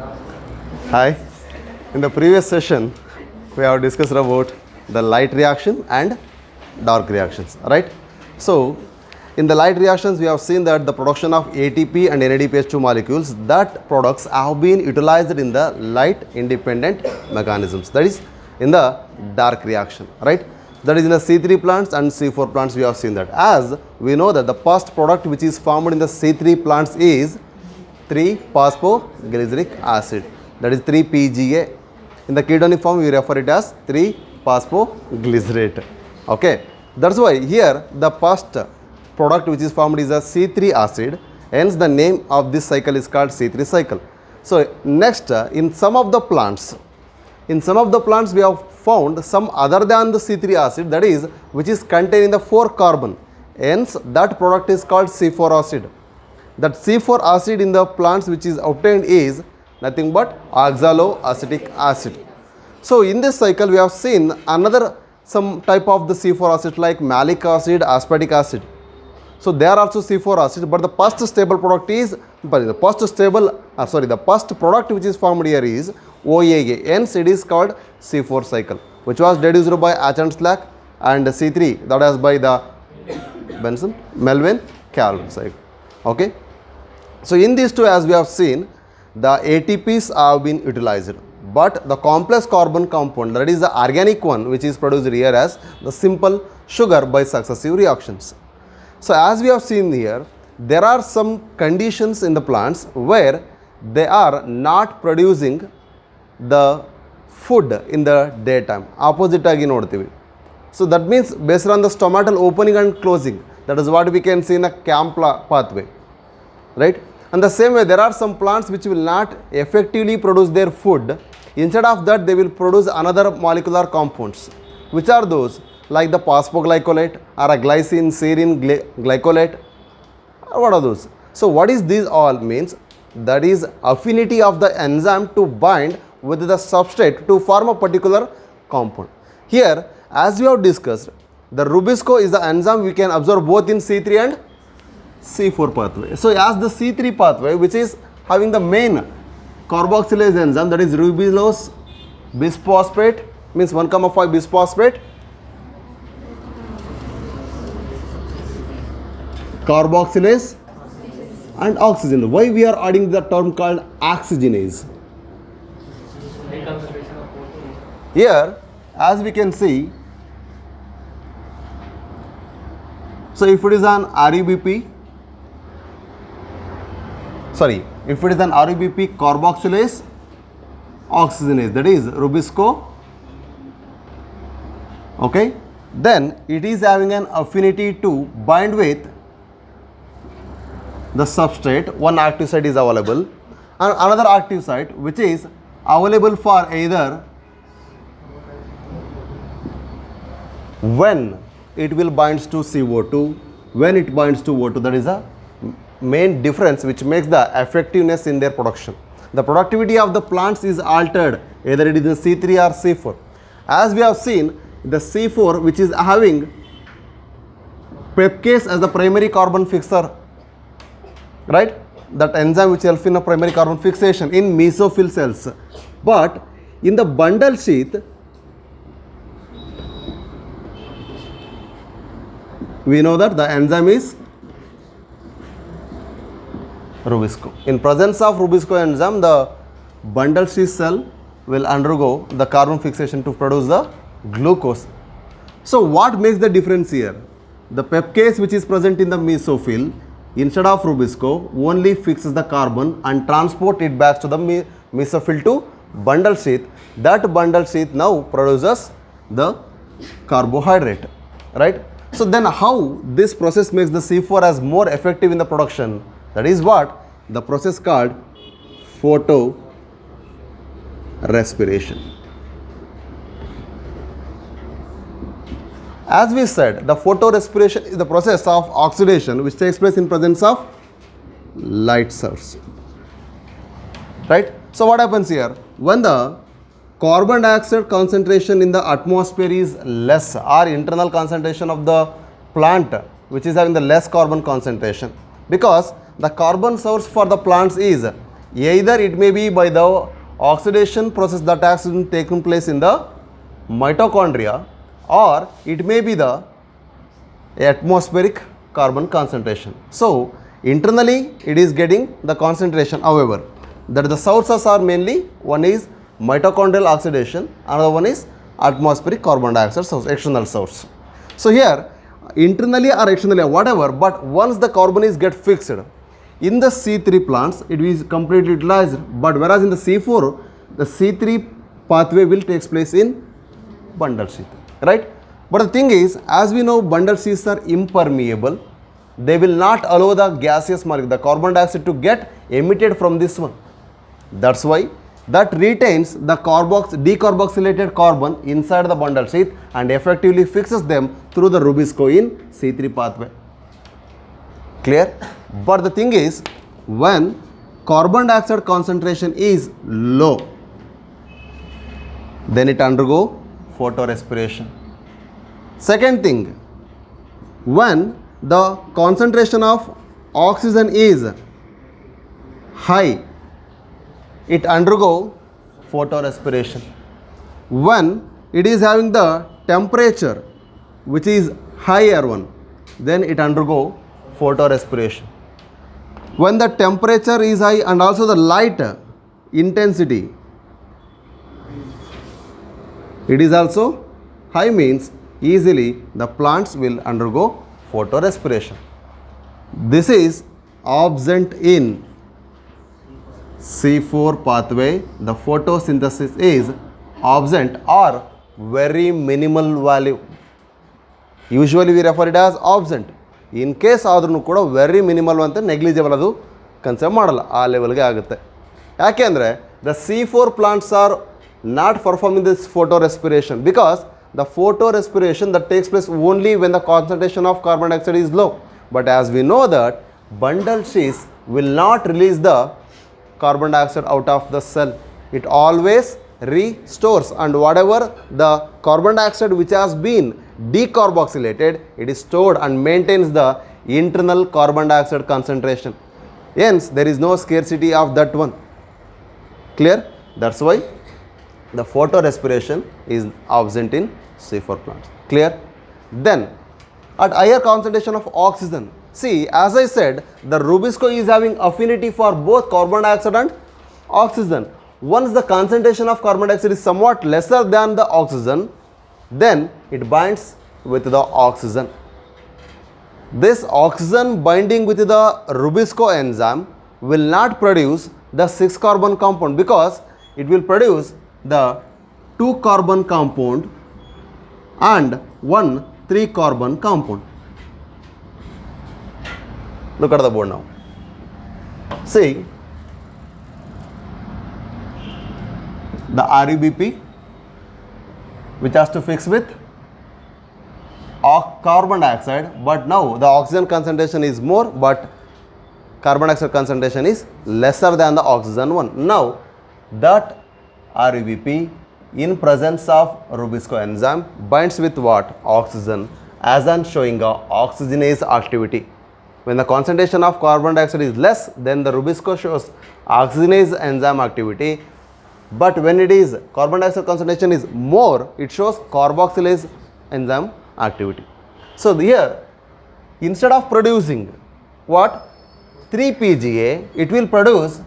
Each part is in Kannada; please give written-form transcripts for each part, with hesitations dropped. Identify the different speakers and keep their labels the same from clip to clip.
Speaker 1: Hi. In the previous session, we have discussed about the light reaction and dark reactions, right? So, in the light reactions, we have seen that the production of ATP and NADPH2 molecules, that products have been utilized in the light independent mechanisms. That is in the dark reaction, right? That is in the C3 plants and C4 plants, we have seen that. As we know that the first product which is formed in the C3 plants is 3-phosphoglyceric acid, that is 3-PGA. In the ketonic form, we refer it as 3-phosphoglycerate. Okay, that's why here the first product which is formed is a C3 acid, hence the name of this cycle is called C3 cycle. So next, in some of the plants we have found some other than the C3 acid, that is which is contained in the 4-carbon, hence that product is called C4 acid. That C4 acid in the plants which is obtained is nothing but oxaloacetic acid. So in this cycle we have seen another some type of the C4 acid like malic acid, aspartic acid. So they are also C4 acid, but the first stable product is, the first product which is formed here is OAA, hence it is called C4 cycle, which was deduced by Achenslack, and C3 that is by the Benson Melvin Calvin cycle. Okay, so in these two, as we have seen, the ATPs have been utilized, but the complex carbon compound, that is the organic one, which is produced here as the simple sugar by successive reactions. So as we have seen here, there are some conditions in the plants where they are not producing the food in the daytime. Opposite agi nodtivi. So that means based on the stomatal opening and closing, that is what we can see in a CAM pathway, right? And the same way, there are some plants which will not effectively produce their food. Instead of that, they will produce another molecular compounds. Which are those? Like the phosphoglycolate or a glycine serine glycolate. What are those? So what is these all means? That is affinity of the enzyme to bind with the substrate to form a particular compound. Here, as we have discussed, the Rubisco is the enzyme we can observe both in C3 and C4 pathway. So as the C3 pathway, which is having the main carboxylase enzyme, that is ribulose bisphosphate, means 1,5 bisphosphate, carboxylase and oxygen. Why we are adding the term called oxygenase? Here, as we can see, so if it is an RUBP, if it is an RUBP carboxylase oxygenase, that is Rubisco, okay, then it is having an affinity to bind with the substrate. One active site is available and another active site which is available for either when it will binds to CO2, when it binds to O2. That is a main difference which makes the effectiveness in their production. The productivity of the plants is altered, either it is in C3 or C4. As we have seen, the C4 which is having pepcase as the primary carbon fixer, right? That enzyme which helps in a primary carbon fixation in mesophyll cells. But in the bundle sheath, we know that the enzyme is Rubisco. In presence of Rubisco enzyme, the bundle sheath cell will undergo the carbon fixation to produce the glucose. So what makes the difference here? The pepcase which is present in the mesophyll, instead of Rubisco, only fixes the carbon and transport it back to the mesophyll to bundle sheath. That bundle sheath now produces the carbohydrate, right? So then how this process makes the C4 as more effective in the production? That is what the process called photorespiration. As we said, the photorespiration is the process of oxidation which takes place in presence of light source, right? So what happens here? When the carbon dioxide concentration in the atmosphere is less, or internal concentration of the plant which is having the less carbon concentration, because the carbon source for the plants is Either it may be by the oxidation process that has been taken place in the mitochondria, or it may be the atmospheric carbon concentration. So internally it is getting the concentration, however, that the sources are mainly, one is mitochondrial oxidation, another one is atmospheric carbon dioxide source, external source. So here internally or externally, whatever, but once the carbon is get fixed in the C3 plants, it is completely utilized, but whereas in the C4, the C3 pathway will take place in bundle sheath, right? But the thing is, as we know, bundle sheaths are impermeable. They will not allow the gaseous molecule, the carbon dioxide, to get emitted from this one. That's why that retains the decarboxylated carbon inside the bundle sheath and effectively fixes them through the Rubisco in C3 pathway. Clear? But the thing is, when carbon dioxide concentration is low, then it undergo photorespiration. Second thing, when the concentration of oxygen is high, it undergo photorespiration. When it is having the temperature which is higher one, then it undergo photorespiration. When the temperature is high and also the light intensity, it is also high, means easily the plants will undergo photorespiration. This is absent in C4 pathway. The photosynthesis is absent or very minimal value. Usually we refer it as absent. In case ಆದ್ರೂ ಕೂಡ ವೆರಿ ಮಿನಿಮಲ್ ಅಂತ ನೆಗ್ಲಿಜಿಬಲ್, ಅದು ಕನ್ಸಿಡರ್ ಮಾಡಲ್ಲ, ಆ ಲೆವೆಲ್ಗೆ ಆಗುತ್ತೆ. ಯಾಕೆಂದರೆ the C4 plants are not performing this photorespiration because the photorespiration that takes place only when the concentration of carbon dioxide is low. But as we know that bundle sheaths will not release the carbon dioxide out of the cell. It always restores, and whatever the carbon dioxide which has been decarboxylated, it is stored and maintains the internal carbon dioxide concentration. Hence there is no scarcity of that one. Clear? That's why the photorespiration is absent in C4 plants. Clear? Then at higher concentration of oxygen, see, as I said, the Rubisco is having affinity for both carbon dioxide and oxygen. Once the concentration of carbon dioxide is somewhat lesser than the oxygen, then it binds with the oxygen. This oxygen binding with the Rubisco enzyme will not produce the 6-carbon compound, because it will produce the 2-carbon compound and 1 3-carbon compound. Look at the board now. See, the RUBP, which has to fix with carbon dioxide, but now the oxygen concentration is more, but carbon dioxide concentration is lesser than the oxygen one. Now that RUBP in presence of Rubisco enzyme binds with what? Oxygen, as I'm showing a oxygenase activity. When the concentration of carbon dioxide is less, then the Rubisco shows oxygenase enzyme activity. But when it is carbon dioxide concentration is more, it shows carboxylase enzyme activity. So here, instead of producing what? 3-PGA, it will produce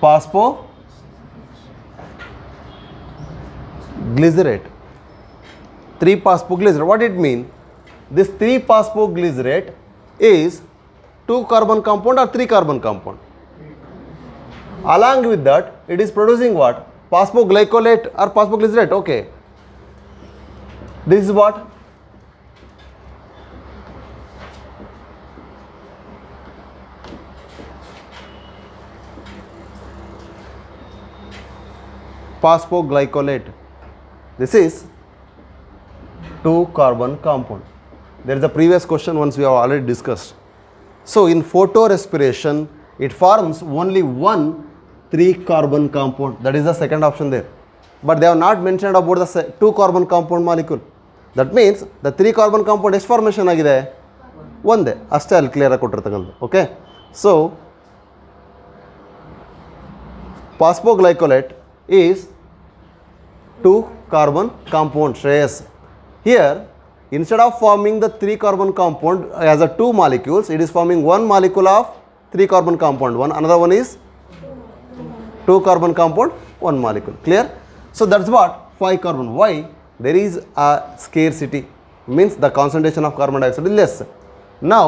Speaker 1: phosphoglycerate. 3-phosphoglycerate. What it mean? This 3-phosphoglycerate is 2-carbon compound or 3-carbon compound. Along with that, it is producing what? Phosphoglycolate or phosphoglycerate. Okay. This is what? Phosphoglycolate. This is 2-carbon compound. There is a previous question once we have already discussed. So in photorespiration, it forms only 1 3-carbon compound. That is the second option there. But they have not mentioned about the 2-carbon compound molecule. That means the 3-carbon compound is formation agide ಒಂದೇ ಅಷ್ಟೇ ಅಲ್ಲಿ ಕ್ಲಿಯರಾಗಿ ಕೊಟ್ಟಿರ್ತಕ್ಕಂಥದ್ದು. Okay, so phosphoglycolate is 2 carbon compound, Shreyas. Here instead of forming the 3 carbon compound as a 2 molecules, it is forming 1 molecule of 3 carbon compound, another one is 2 carbon compound, 1 molecule. Clear? So that's what 5 carbon. Why? There is a scarcity, means the concentration of carbon dioxide is less. Now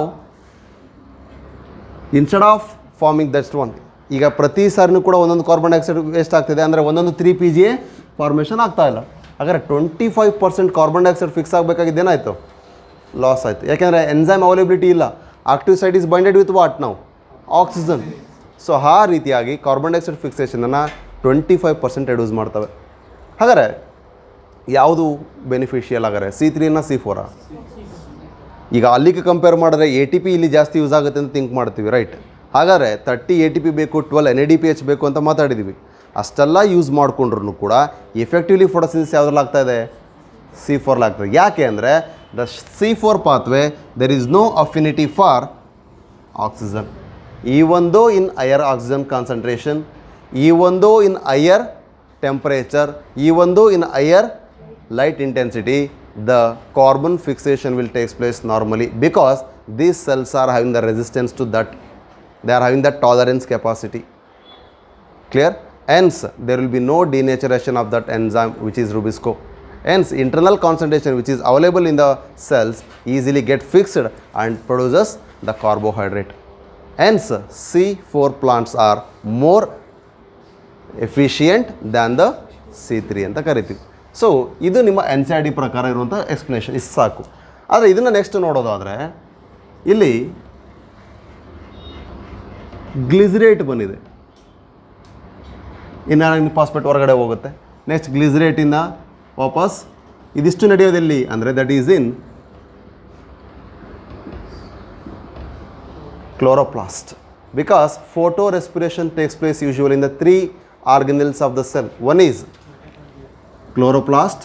Speaker 1: instead of forming, that's one, ಈಗ ಪ್ರತಿ ಸಾರಿನೂ ಕೂಡ ಒಂದೊಂದು ಕಾರ್ಬನ್ ಡೈಆಕ್ಸೈಡ್ ವೇಸ್ಟ್ ಆಗ್ತಿದೆ, ಅಂದರೆ ಒಂದೊಂದು 3 ಫಾರ್ಮೇಷನ್ ಆಗ್ತಾ ಇಲ್ಲ. ಹಾಗಾದರೆ 25% ಕಾರ್ಬನ್ ಡೈಆಕ್ಸೈಡ್ ಫಿಕ್ಸ್ ಆಗಬೇಕಾಗಿದ್ದು ಏನಾಯಿತು? ಲಾಸ್ ಆಯಿತು. ಯಾಕೆಂದರೆ ಎನ್ಸೈಮ್ ಅವೈಲೇಬಿಲಿಟಿ ಇಲ್ಲ. Active side is binded with what ನಾವು? ಆಕ್ಸಿಜನ್. ಸೊ ಆ ರೀತಿಯಾಗಿ ಕಾರ್ಬನ್ ಡೈಆಕ್ಸೈಡ್ ಫಿಕ್ಸೇಷನನ್ನು 25% ರೆಡ್ಯೂಸ್ ಮಾಡ್ತವೆ. ಹಾಗಾದರೆ ಯಾವುದು ಬೆನಿಫಿಷಿಯಲ್? ಹಾಗಾದರೆ C3 C4? ಈಗ ಅಲ್ಲಿಗೆ ಕಂಪೇರ್ ಮಾಡಿದ್ರೆ ATP ಇಲ್ಲಿ ಜಾಸ್ತಿ ಯೂಸ್ ಆಗುತ್ತೆ ಅಂತ ಥಿಂಕ್ ಮಾಡ್ತೀವಿ, ರೈಟ್? ಹಾಗಾದರೆ 30 ATP ಬೇಕು, 12 NADPH ಬೇಕು ಅಂತ ಮಾತಾಡಿದ್ದೀವಿ. ಅಷ್ಟೆಲ್ಲ ಯೂಸ್ ಮಾಡಿಕೊಂಡ್ರೂ ಕೂಡ ಎಫೆಕ್ಟಿವ್ಲಿ ಫೋಟೋಸಿಂಥಸಿಸ್ ಯಾವುದ್ರಲ್ಲಿ ಆಗ್ತಾಯಿದೆ? C4 ಆಗ್ತದೆ. ಯಾಕೆ ಅಂದರೆ the C4 pathway there is no affinity for oxygen, even though in higher oxygen concentration, even though in higher temperature, even though in higher light intensity, the carbon fixation will take place normally because these cells are having the resistance to that. They are having that tolerance capacity. Clear? Hence, there will be no denaturation of that enzyme which is Rubisco. Hence, internal concentration which is available in the cells easily get fixed and produces the carbohydrate. Hence, C4 plants are more efficient than the C3 ಅಂತ ಕರಿತೀವಿ. ಸೊ ಇದು ನಿಮ್ಮ NCERT ಪ್ರಕಾರ ಇರುವಂಥ ಎಕ್ಸ್ಪ್ಲನೇಷನ್, ಇಷ್ಟು ಸಾಕು. ಆದರೆ ಇದನ್ನು ನೆಕ್ಸ್ಟ್ ನೋಡೋದಾದರೆ ಇಲ್ಲಿ ಗ್ಲಿಸರೇಟ್ ಬಂದಿದೆ, ಇನ್ನು ಫಾಸ್ಫೇಟ್ ಹೊರಗಡೆ ಹೋಗುತ್ತೆ. ನೆಕ್ಸ್ಟ್ ಗ್ಲಿಸರೇಟಿಂದ ವಾಪಸ್ ಇದಿಷ್ಟು ನಡೆಯೋದೆಲ್ಲಿ ಅಂದರೆ that is in chloroplast, because photorespiration takes place usually in the 3 organelles of the cell. One is chloroplast.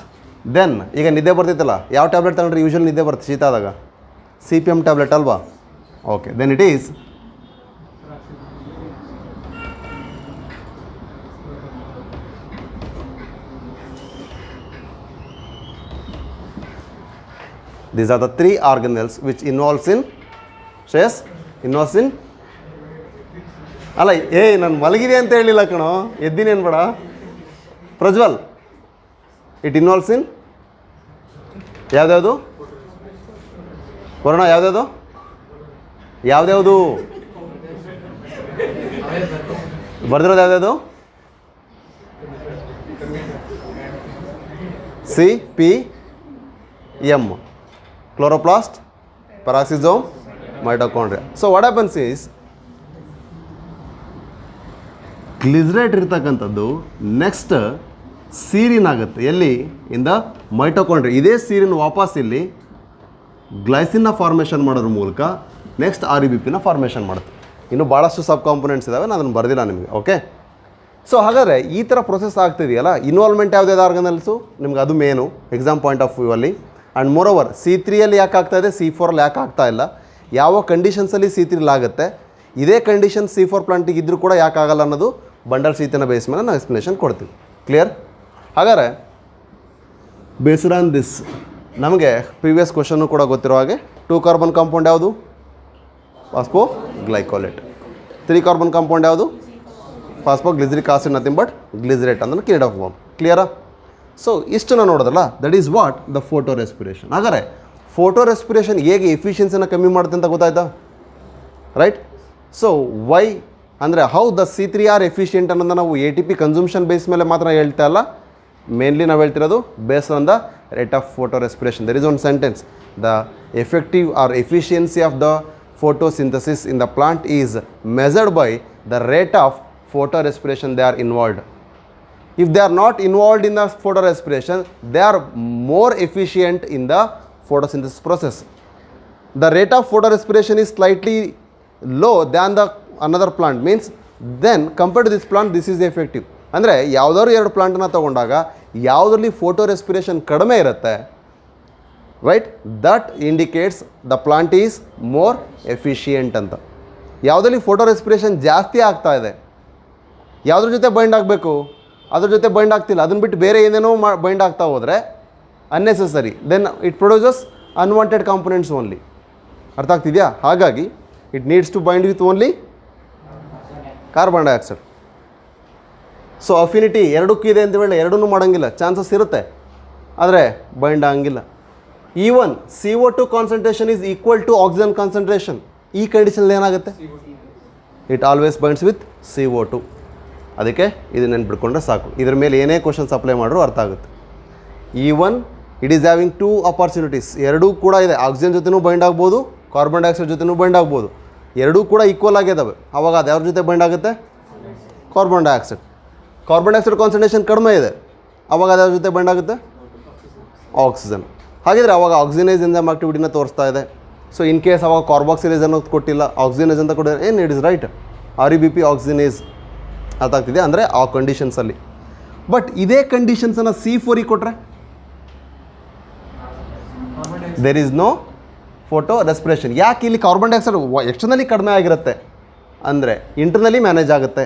Speaker 1: Then ಈಗ ನಿದ್ದೆ ಬರ್ತಿತ್ತಲ್ಲ, ಯಾವ ಟ್ಯಾಬ್ಲೆಟ್ ತಗೊಂಡ್ರೆ ಯೂಶುವಲಿ ನಿದ್ದೆ ಬರುತ್ತೆ ಶೀತ ಆದಾಗ? CPM ಟ್ಯಾಬ್ಲೆಟ್ ಅಲ್ವಾ? Okay, then it is these are the 3 organelles which involves in ಅಲ್ಲ ನಾನು ಮಲಗಿದೆ ಅಂತ ಹೇಳಿಲ್ಲ ಕಣೋ, ಎದ್ದಿನೇನು ಬೇಡ ಪ್ರಜ್ವಲ್. ಇಟ್ ಇನ್ವಾಲ್ವ್ಸ್ ಇನ್ ಯಾವ್ದ್ಯಾವುದು ವರುಣ? ಯಾವ್ದ್ಯಾವುದು ಬರ್ದಿರೋದು ಯಾವ್ದ್ಯಾವುದು? CPM, chloroplast, peroxisome, mitochondria. So what happens is glycerate ಇರ್ತಕ್ಕಂಥದ್ದು ನೆಕ್ಸ್ಟ್ ಸೀರಿನ್ ಆಗುತ್ತೆ. ಎಲ್ಲಿ? In the mitochondria. ಇದೇ ಸೀರಿನ್ ವಾಪಸ್ ಇಲ್ಲಿ ಗ್ಲೈಸಿನ್ನ ಫಾರ್ಮೇಷನ್ ಮಾಡೋದ್ರ ಮೂಲಕ ನೆಕ್ಸ್ಟ್ RBPನ ಫಾರ್ಮೇಷನ್ ಮಾಡುತ್ತೆ. ಇನ್ನು ಭಾಳಷ್ಟು ಸಬ್ ಕಾಂಪೊನೆಂಟ್ಸ್ ಇದ್ದಾವೆ, ನಾನು ಅದನ್ನು ಬರ್ದಿಲ್ಲ ನಿಮಗೆ. ಓಕೆ, ಸೊ ಹಾಗಾದರೆ ಈ ಥರ ಪ್ರೊಸೆಸ್ ಆಗ್ತಿದೆಯಲ್ಲ, ಇನ್ವಾಲ್ವ್ಮೆಂಟ್ ಯಾವುದಾದ್ರು ಆರ್ಗನಲ್ಸು ನಿಮ್ಗೆ ಅದು main exam point of view ಅಲ್ಲಿ. ಆ್ಯಂಡ್ ಮೋರೋವರ್ C3 ಯಾಕೆ ಆಗ್ತಾಯಿದೆ, C4 ಯಾಕೆ ಆಗ್ತಾ ಇಲ್ಲ, ಯಾವ ಕಂಡೀಷನ್ಸಲ್ಲಿ C3 ಆಗುತ್ತೆ, ಇದೇ ಕಂಡೀಷನ್ C4 ಪ್ಲಾಂಟಿಗೆ ಇದ್ದರೂ ಕೂಡ ಯಾಕೆ ಆಗಲ್ಲ ಅನ್ನೋದು ಬಂಡಲ್ ಶೀತನ ಬೇಸ್ ಮೇಲೆ ನಾವು ಎಕ್ಸ್ಪ್ಲನೇಷನ್ ಕೊಡ್ತೀವಿ. ಕ್ಲಿಯರ್? ಹಾಗಾದರೆ ಬೇಸ್ಡ್ ಆನ್ ದಿಸ್ ನಮಗೆ ಪ್ರೀವಿಯಸ್ ಕ್ವಶನ್ನು ಕೂಡ ಗೊತ್ತಿರೋ ಹಾಗೆ 2 ಕಾರ್ಬನ್ ಕಾಂಪೌಂಡ್ ಯಾವುದು? ಫಾಸ್ಫೋಗ್ಲೈಕೋಲೇಟ್. 3 ಕಾರ್ಬನ್ ಕಾಂಪೌಂಡ್ ಯಾವುದು? Phosphoglyceric acid, nothing but glycerate ಅಂದ್ರೆ ಕಿರೀಟ್ ಆಫ್ ಫಾರ್ಮ್. ಕ್ಲಿಯರಾ? ಸೊ ಇಷ್ಟನ್ನು ನೋಡೋದಲ್ಲ, that is what the photorespiration. ಹಾಗಾದರೆ ಫೋಟೋ ರೆಸ್ಪಿರೇಷನ್ ಹೇಗೆ ಎಫಿಷಿಯನ್ಸಿನ ಕಮ್ಮಿ ಮಾಡುತ್ತೆ ಅಂತ ಗೊತ್ತಾಯ್ತಾ? ರೈಟ್? ಸೊ ವೈ ಅಂದರೆ how the C3 are efficient ಅನ್ನೋದನ್ನ ನಾವು ATP ಕನ್ಸೂಮ್ಷನ್ ಬೇಸ್ ಮೇಲೆ ಮಾತ್ರ ಹೇಳ್ತಾ ಇಲ್ಲ, ಮೇನ್ಲಿ ನಾವು ಹೇಳ್ತಿರೋದು based on the rate of photorespiration. There is one sentence, the effective or efficiency of the photosynthesis in the plant is measured by the rate of photorespiration they are involved. If they are not involved in the photorespiration, they are more efficient in the photosynthesis process. The rate of photorespiration is slightly low than the another plant, means then compared to this plant this is effective. ಅಂದರೆ ಯಾವುದಾದ್ರು 2 ಪ್ಲಾಂಟನ್ನು ತೊಗೊಂಡಾಗ ಯಾವುದರಲ್ಲಿ ಫೋಟೋ ರೆಸ್ಪಿರೇಷನ್ ಕಡಿಮೆ ಇರುತ್ತೆ right, that indicates the plant is more efficient ಅಂತ. ಯಾವುದಲ್ಲಿ ಫೋಟೋ ರೆಸ್ಪಿರೇಷನ್ ಜಾಸ್ತಿ ಆಗ್ತಾ ಇದೆ, ಯಾವುದ್ರ ಜೊತೆ ಬೈಂಡ್ ಆಗಬೇಕು ಅದ್ರ ಜೊತೆ ಬೈಂಡ್ ಆಗ್ತಿಲ್ಲ, ಅದನ್ನು ಬಿಟ್ಟು ಬೇರೆ ಏನೇನೋ ಬೈಂಡ್ ಆಗ್ತಾ ಹೋದರೆ unnecessary, then it produces unwanted components only. ಅರ್ಥ ಆಗ್ತಿದೆಯಾ? ಹಾಗಾಗಿ it needs to bind with only carbon dioxide. So affinity ಎರಡಕ್ಕೂ ಇದೆ ಅಂತ ಹೇಳಿ ಎರಡನ್ನೂ ಮಾಡೋಂಗಿಲ್ಲ, ಚಾನ್ಸಸ್ ಇರುತ್ತೆ, ಆದರೆ ಬೈಂಡ್ ಆಗಂಗಿಲ್ಲ. Even CO2 concentration is equal to oxygen concentration. ಈ ಕಂಡೀಷನಲ್ಲಿ ಏನಾಗುತ್ತೆ? It always binds with CO2. ಅದಕ್ಕೆ ಇದು ನೆನ್ಪಿಟ್ಕೊಂಡ್ರೆ ಸಾಕು. ಇದ್ರ ಮೇಲೆ ಏನೇ ಕ್ವಶನ್ಸ್ ಅಪ್ಲೈ ಮಾಡಿದ್ರು ಅರ್ಥ ಆಗುತ್ತೆ. Even it is having 2 opportunities, ಎರಡೂ ಕೂಡ ಇದೆ. ಆಕ್ಸಿಜನ್ ಜೊತೆನೂ ಬೈಂಡ್ ಆಗ್ಬೋದು, ಕಾರ್ಬನ್ ಡೈಆಕ್ಸೈಡ್ ಜೊತೆನೂ ಬೈಂಡ್ ಆಗ್ಬೋದು, ಎರಡೂ ಕೂಡ ಈಕ್ವಲ್ ಆಗಿದ್ದಾವೆ. ಆವಾಗ ಅದು ಯಾವ್ರ ಜೊತೆ ಬೈಂಡ್ ಆಗುತ್ತೆ? Carbon dioxide. Carbon dioxide concentration ಕಡಿಮೆ ಇದೆ, ಆವಾಗ ಅದು ಯಾವ್ರ ಜೊತೆ ಬೈಂಡ್ ಆಗುತ್ತೆ? ಆಕ್ಸಿಜನ್. ಹಾಗಿದ್ರೆ ಅವಾಗ ಆಕ್ಸಿಜನೈಸ್ ಎಂಜೈಮ್ ಆಕ್ಟಿವಿಟಿನ ತೋರಿಸ್ತಾ ಇದೆ. ಸೊ ಇನ್ ಕೇಸ್ ಅವಾಗ ಕಾರ್ಬಾಕ್ಸಿಲೇಸ್ ಅನ್ನೋದು ಕೊಟ್ಟಿಲ್ಲ, ಆಕ್ಸಿಜನೈಸ್ ಅಂತ ಕೊಟ್ಟಿದ್ದಾರೆ, ಏನು ಇಟ್ ಇಸ್ ರೈಟ್, REBP ಆಕ್ಸಿಜನೈಸ್. ಅರ್ಥ ಆಗ್ತಿದೆ? ಅಂದರೆ ಆ ಕಂಡೀಷನ್ಸಲ್ಲಿ. ಬಟ್ ಇದೇ ಕಂಡೀಷನ್ಸನ್ನು C4ಗೆ ಕೊಟ್ಟರೆ there is no photorespiration. ಯಾಕೆ ಇಲ್ಲಿ ಕಾರ್ಬನ್ ಡೈಆಕ್ಸೈಡ್ ಎಕ್ಸ್ಟರ್ನಲಿ ಕಡಿಮೆ ಆಗಿರುತ್ತೆ ಅಂದರೆ ಇಂಟರ್ನಲಿ ಮ್ಯಾನೇಜ್ ಆಗುತ್ತೆ.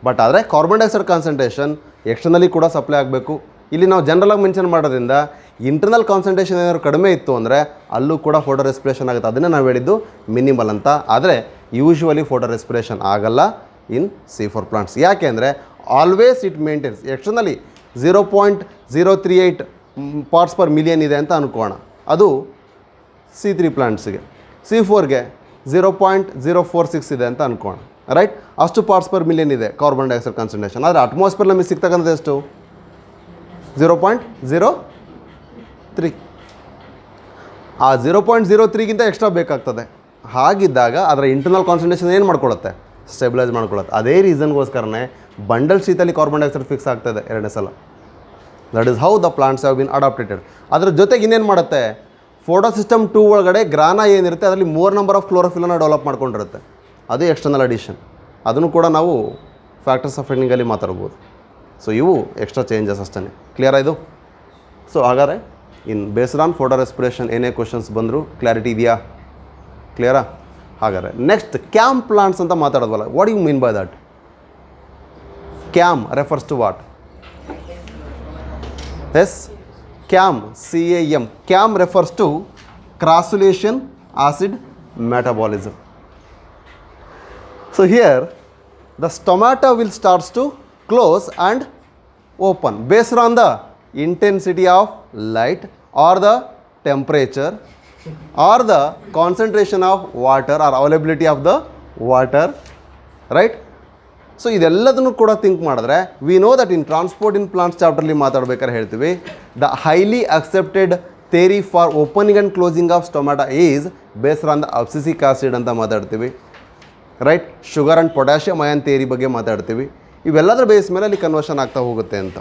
Speaker 1: ಬಟ್ ಆದರೆ ಕಾರ್ಬನ್ ಡೈಆಕ್ಸೈಡ್ ಕಾನ್ಸಂಟ್ರೇಷನ್ ಎಕ್ಸ್ಟರ್ನಲಿ ಕೂಡ ಸಪ್ಲೈ ಆಗಬೇಕು. ಇಲ್ಲಿ ನಾವು ಜನರಲಾಗಿ ಮೆನ್ಷನ್ ಮಾಡೋದ್ರಿಂದ ಇಂಟರ್ನಲ್ ಕಾನ್ಸಂಟ್ರೇಷನ್ ಏನಾದ್ರು ಕಡಿಮೆ ಇತ್ತು ಅಂದರೆ ಅಲ್ಲೂ ಕೂಡ ಫೋಟೋ ರೆಸ್ಪಿರೇಷನ್ ಆಗುತ್ತೆ. ಅದನ್ನೇ ನಾವು ಹೇಳಿದ್ದು ಮಿನಿಮಲ್ ಅಂತ. ಆದರೆ ಯೂಶ್ವಲಿ ಫೋಟೋ ರೆಸ್ಪಿರೇಷನ್ ಆಗಲ್ಲ ಇನ್ C4 ಪ್ಲಾಂಟ್ಸ್. ಯಾಕೆ ಅಂದರೆ always it maintains externally 0.038 parts per million ಇದೆ ಅಂತ ಅನ್ಕೋಣ, ಅದು C3 ಪ್ಲಾಂಟ್ಸಿಗೆ. C4ಗೆ 0.046 ಇದೆ ಅಂತ ಅನ್ಕೋಣ, ರೈಟ್? ಅಷ್ಟು ಪಾರ್ಟ್ಸ್ ಪರ್ ಮಿಲಿಯನ್ ಇದೆ ಕಾರ್ಬನ್ ಡೈಆಕ್ಸೈಡ್ ಕಾನ್ಸಂಟ್ರೇಷನ್. ಆದರೆ ಅಟ್ಮಾಸ್ಫಿಯರ್ ನಮಗೆ ಸಿಗ್ತಕ್ಕಂಥದ್ದು ಎಷ್ಟು? 0.03. ಆ 0.03ಗಿಂತ ಎಕ್ಸ್ಟ್ರಾ ಬೇಕಾಗ್ತದೆ. ಹಾಗಿದ್ದಾಗ ಅದರ ಇಂಟರ್ನಲ್ ಕಾನ್ಸಂಟ್ರೇಷನ್ ಏನು ಮಾಡ್ಕೊಳ್ಳುತ್ತೆ? ಸ್ಟೆಬಿಲೈಸ್ ಮಾಡ್ಕೊಳ್ಳುತ್ತೆ. ಅದೇ ರೀಸನ್ಗೋಸ್ಕರನೇ ಬಂಡಲ್ ಶೀತಲ್ಲಿ ಕಾರ್ಬನ್ ಡೈಆಕ್ಸೈಡ್ ಫಿಕ್ಸ್ ಆಗ್ತದೆ ಎರಡನೇ ಸಲ. That is how the plants have been adapted. ಅದರ ಜೊತೆಗೆ ಇನ್ನೇನು ಮಾಡುತ್ತೆ? ಫೋಟೋ ಸಿಸ್ಟಮ್ 2 ಒಳಗಡೆ ಗ್ರಾನ ಏನಿರುತ್ತೆ ಅದರಲ್ಲಿ ಮೋರ್ ನಂಬರ್ ಆಫ್ ಕ್ಲೋರೋಫಿಲನ್ನು ಡೆವಲಪ್ ಮಾಡ್ಕೊಂಡಿರುತ್ತೆ. ಅದು ಎಕ್ಸ್ಟರ್ನಲ್ ಅಡಿಷನ್. ಅದನ್ನು ಕೂಡ ನಾವು ಫ್ಯಾಕ್ಟರ್ಸ್ ಆಫ್ ಎಂಡಿಂಗಲ್ಲಿ ಮಾತಾಡ್ಬೋದು. ಸೊ ಇವು ಎಕ್ಸ್ಟ್ರಾ ಚೇಂಜಸ್ ಅಷ್ಟೇ. ಕ್ಲಿಯರ್ ಇದು? ಸೊ ಹಾಗಾದರೆ in based on photorespiration ಏನೇ ಕ್ವಶನ್ಸ್ ಬಂದರೂ ಕ್ಲಾರಿಟಿ ಇದೆಯಾ? ಕ್ಲಿಯರಾ? ಹಾಗಾದರೆ ನೆಕ್ಸ್ಟ್ ಕ್ಯಾಮ್ ಪ್ಲಾಂಟ್ಸ್ ಅಂತ ಮಾತಾಡೋದ್ವಲ್ಲ, what you mean by that? CAM refers to what? Yes, CAM, CAM. CAM refers to crassulacean acid metabolism. So here the stomata will starts to close and open based on the intensity of light or the temperature or the concentration of water or availability of the water, right? So ಇದೆಲ್ಲದನ್ನು ಕೂಡ ಥಿಂಕ್ ಮಾಡಿದ್ರೆ we know that in transport in plants ಚಾಪ್ಟರ್ಲಿ ಮಾತಾಡಬೇಕಾದ್ರೆ ಹೇಳ್ತೀವಿ the highly accepted theory for opening and closing of stomata is based on the abscisic acid ಅಂತ ಮಾತಾಡ್ತೀವಿ, right? Sugar and potassium ion theory ಬಗ್ಗೆ ಮಾತಾಡ್ತೀವಿ. ಇವೆಲ್ಲದರ ಬೇಸ್ ಮೇಲೆ ಅಲ್ಲಿ ಕನ್ವರ್ಷನ್ ಆಗ್ತಾ ಹೋಗುತ್ತೆ ಅಂತ.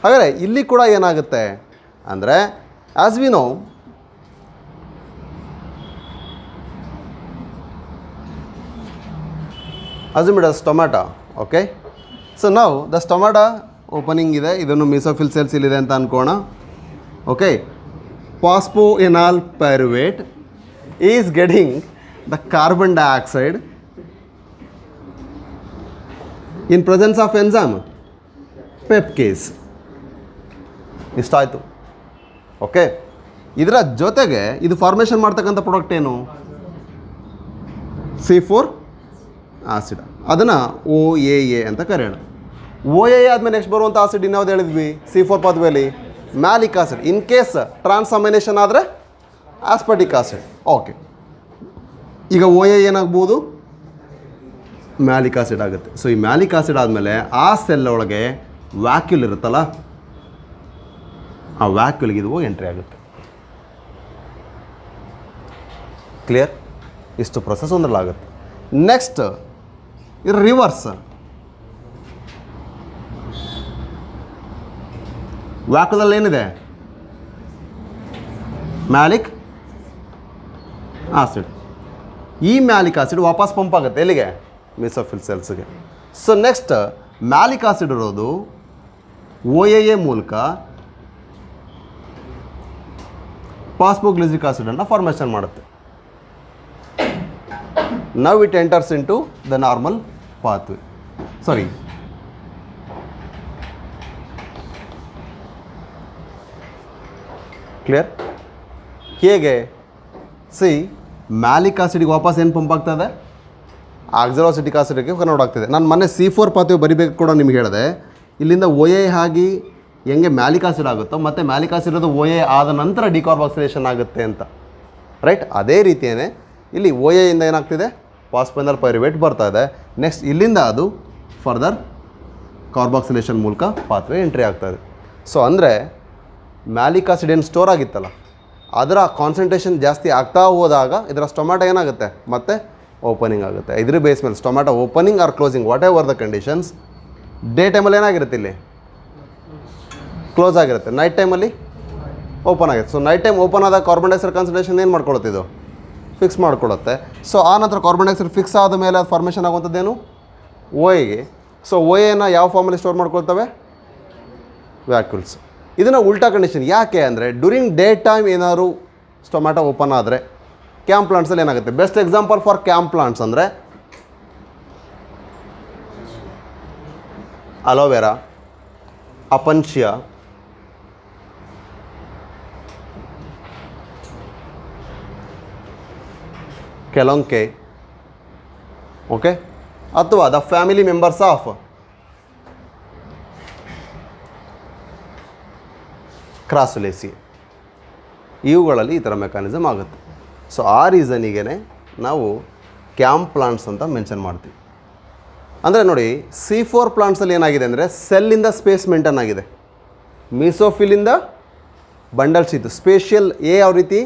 Speaker 1: ಹಾಗಾದರೆ ಇಲ್ಲಿ ಕೂಡ ಏನಾಗುತ್ತೆ ಅಂದರೆ as we know assume it as stomata. Okay, so now the stomata opening ಇದೆ, ಇದನ್ನು ಮೆಸೋಫಿಲ್ ಸೆಲ್ಸ್ ಇಲ್ಲಿದೆ ಅಂತ ಅನ್ಕೋಣ. Okay, phosphoenol pyruvate is getting the carbon dioxide in presence of enzyme PEPcase. ಇಷ್ಟ ಆಯಿತು? ಓಕೆ, ಇದರ ಜೊತೆಗೆ ಇದು ಫಾರ್ಮೇಷನ್ ಮಾಡ್ತಕ್ಕಂಥ ಪ್ರಾಡಕ್ಟ್ ಏನು? C4 acid. ಅದನ್ನು OAA ಅಂತ ಕರೆಯೋಣ. OAA ಆದಮೇಲೆ ನೆಕ್ಸ್ಟ್ ಬರುವಂಥ ಆಸಿಡ್ ಇನ್ಯಾವ್ದು ಹೇಳಿದ್ವಿ C4 ಪಾತ್ವೇಲಿ? Malic acid. In case transamination ಆದರೆ ಆಸ್ಪಟಿಕ್ ಆಸಿಡ್. ಓಕೆ, ಈಗ OAA ಏನಾಗ್ಬೋದು? ಮ್ಯಾಲಿಕ್ ಆಸಿಡ್ ಆಗುತ್ತೆ. ಸೊ ಈ ಮ್ಯಾಲಿಕ್ ಆಸಿಡ್ ಆದಮೇಲೆ ಆ ಸೆಲ್ ಒಳಗೆ ವ್ಯಾಕ್ಯೂಲ್ ಇರುತ್ತಲ್ಲ, ಆ ವ್ಯಾಕ್ಯೂಲ್ಗೆ ಇದು ಎಂಟ್ರಿ ಆಗುತ್ತೆ. ಕ್ಲಿಯರ್? ಇಷ್ಟು ಪ್ರೊಸೆಸ್ ಒಂದರಲ್ಲಾಗುತ್ತೆ. ನೆಕ್ಸ್ಟ್ ಇದು ರಿವರ್ಸ್. ವ್ಯಾಕ್ಯೂಲಲ್ಲಿ ಏನಿದೆ? Malic acid. ಈ ಮ್ಯಾಲಿಕ್ ಆಸಿಡ್ ವಾಪಸ್ ಪಂಪ್ ಆಗುತ್ತೆ ಎಲ್ಲಿಗೆ? ಮೆಸೋಫಿಲ್ ಸೆಲ್ಸ್ಗೆ. ಸೊ ನೆಕ್ಸ್ಟ್ ಮ್ಯಾಲಿಕ್ ಆಸಿಡ್ ಇರೋದು OAA ಮೂಲಕ ಫಾಸ್ಫೋಗ್ಲಿಸಿಕ್ ಆಸಿಡನ್ನು ಫಾರ್ಮೇಷನ್ ಮಾಡುತ್ತೆ. Now it enters into the normal pathway. Sorry, clear? ಹೇಗೆ? ಸಿ, ಮ್ಯಾಲಿಕ್ ಆಸಿಡ್ಗೆ ವಾಪಸ್ ಏನು ಪಂಪ್ ಆಗ್ತದೆ? ಆಕ್ಸಲೋಸಿಟಿಕ್ ಆಸಿಡ್ಗೆ ಕನ್ವರ್ಟ್ ಆಗ್ತಿದೆ. ನಾನು ಮೊನ್ನೆ C4 ಪಾತ್ವೆ ಬರಿಬೇಕು ಕೂಡ ನಿಮ್ಗೆ ಹೇಳಿದೆ. ಇಲ್ಲಿಂದ OA ಆಗಿ ಹೆಂಗೆ ಮ್ಯಾಲಿಕ್ ಆಸಿಡ್ ಆಗುತ್ತೋ ಮತ್ತು ಮ್ಯಾಲಿಕ್ ಆಸಿಡ್ ಅದು OA ಆದ ನಂತರ ಡಿಕಾರ್ಬಾಕ್ಸಿಲೇಷನ್ ಆಗುತ್ತೆ ಅಂತ, ರೈಟ್? ಅದೇ ರೀತಿಯೇ ಇಲ್ಲಿ OA ಇಂದ ಏನಾಗ್ತಿದೆ? ಫಾಸ್ಫೆನಲ್ ಪೈರುವೇಟ್ ಬರ್ತಾ ಇದೆ. ನೆಕ್ಸ್ಟ್ ಇಲ್ಲಿಂದ ಅದು ಫರ್ದರ್ ಕಾರ್ಬಾಕ್ಸಿಲೇಷನ್ ಮೂಲಕ ಪಾತ್ವೆ ಎಂಟ್ರಿ ಆಗ್ತಾಯಿದೆ. ಸೊ ಅಂದರೆ ಮ್ಯಾಲಿಕ್ ಆಸಿಡ್ ಏನು ಸ್ಟೋರ್ ಆಗಿತ್ತಲ್ಲ, ಅದರ ಕಾನ್ಸಂಟ್ರೇಷನ್ ಜಾಸ್ತಿ ಆಗ್ತಾ ಹೋದಾಗ ಇದರ ಸ್ಟೊಮ್ಯಾಟೊ ಏನಾಗುತ್ತೆ? ಮತ್ತೆ ಓಪನಿಂಗ್ ಆಗುತ್ತೆ. ಇದ್ರ ಬೇಸ್ ಮೇಲೆ stomata opening or closing, whatever the conditions, day ಟೈಮಲ್ಲಿ ಏನಾಗಿರುತ್ತೆ? ಇಲ್ಲಿ ಕ್ಲೋಸ್ ಆಗಿರುತ್ತೆ, ನೈಟ್ ಟೈಮಲ್ಲಿ ಓಪನ್ ಆಗುತ್ತೆ. ಸೊ ನೈಟ್ ಟೈಮ್ ಓಪನ್ ಆದಾಗ ಕಾರ್ಬನ್ ಡೈಆಕ್ಸೈಡ್ ಕಾನ್ಸಂಟ್ರೇಷನ್ ಏನು ಮಾಡ್ಕೊಳ್ಳುತ್ತೆ? ಇದು ಫಿಕ್ಸ್ ಮಾಡ್ಕೊಳ್ಳುತ್ತೆ. ಸೊ ಆ ನಂತರ ಕಾರ್ಬನ್ ಡೈಆಕ್ಸೈಡ್ ಫಿಕ್ಸ್ ಆದ ಮೇಲೆ ಅದು ಫಾರ್ಮೇಷನ್ ಆಗುವಂಥದ್ದೇನು? OAಗೆ. ಸೊ OAನ ಯಾವ ಫಾರ್ಮಲ್ಲಿ ಸ್ಟೋರ್ ಮಾಡ್ಕೊಳ್ತವೆ? ವ್ಯಾಕ್ಯೂಲ್ಸ್. ಇದನ್ನು ಉಲ್ಟಾ ಕಂಡೀಷನ್. ಯಾಕೆ ಅಂದರೆ ಡ್ಯೂರಿಂಗ್ ಡೇ ಟೈಮ್ ಏನಾದ್ರು ಸ್ಟೊಮ್ಯಾಟೊ ಓಪನ್ ಆದರೆ ಕ್ಯಾಂಪ್ ಪ್ಲಾಂಟ್ಸಲ್ಲಿ ಏನಾಗುತ್ತೆ? Best example for camp plants ಅಂದರೆ ಅಲೋವೆರಾ, ಅಪನ್ಷಿಯಾ, ಕೆಲೊಂಕೆ, ಓಕೆ, ಅಥವಾ ದ ಫ್ಯಾಮಿಲಿ ಮೆಂಬರ್ಸ್ ಆಫ್ ಕ್ರಾಸುಲೇಸಿ, ಇವುಗಳಲ್ಲಿ ಈ ಥರ ಮೆಕ್ಯಾನಿಸಮ್ ಆಗುತ್ತೆ. ಸೊ ಆ ರೀಸನಿಗೆ ನಾವು ಕ್ಯಾಂಪ್ ಪ್ಲಾಂಟ್ಸ್ ಅಂತ ಮೆನ್ಷನ್ ಮಾಡ್ತೀವಿ. ಅಂದರೆ ನೋಡಿ, C4 ಪ್ಲಾಂಟ್ಸಲ್ಲಿ ಏನಾಗಿದೆ ಅಂದರೆ ಸೆಲ್ಲಿಂದ ಸ್ಪೇಸ್ ಮೇಂಟೈನ್ ಆಗಿದೆ, ಮೀಸೋಫಿಲಿಂದ ಬಂಡಲ್ಸ್ ಇತ್ತು. ಸ್ಪೇಷಿಯಲ್ ಯಾವ ರೀತಿ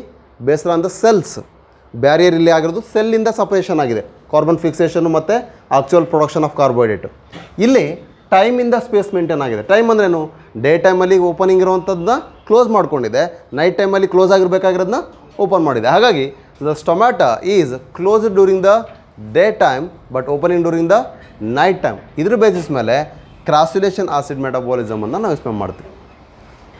Speaker 1: based on the cells, barrier ಇಲ್ಲಿ ಆಗಿರೋದು ಸೆಲ್ಲಿಂದ ಸಪರೇಷನ್ ಆಗಿದೆ, ಕಾರ್ಬನ್ ಫಿಕ್ಸೇಷನ್ನು ಮತ್ತು ಆಕ್ಚುಯಲ್ ಪ್ರೊಡಕ್ಷನ್ ಆಫ್ ಕಾರ್ಬೋಹೈಡ್ರೇಟು. ಇಲ್ಲಿ ಟೈಮಿಂದ ಸ್ಪೇಸ್ ಮೇಂಟೈನ್ ಆಗಿದೆ. ಟೈಮ್ ಅಂದ್ರೇನು? ಡೇ ಟೈಮಲ್ಲಿ ಓಪನಿಂಗ್ ಇರುವಂಥದ್ದನ್ನ ಕ್ಲೋಸ್ ಮಾಡ್ಕೊಂಡಿದೆ, ನೈಟ್ ಟೈಮಲ್ಲಿ ಕ್ಲೋಸ್ ಆಗಿರಬೇಕಾಗಿರೋದನ್ನ ಓಪನ್ ಮಾಡಿದೆ. ಹಾಗಾಗಿ the stomata is closed during the day time but opening during the night time. ಇದ್ರ ಬೇಸಿಸ್ ಮೇಲೆ ಕ್ರಾಸುಲೇಷನ್ ಆಸಿಡ್ ಮೆಟಬಾಲಿಸಮನ್ನು ನಾವು ಎಕ್ಸ್ಪ್ಲೇನ್ ಮಾಡ್ತೀವಿ.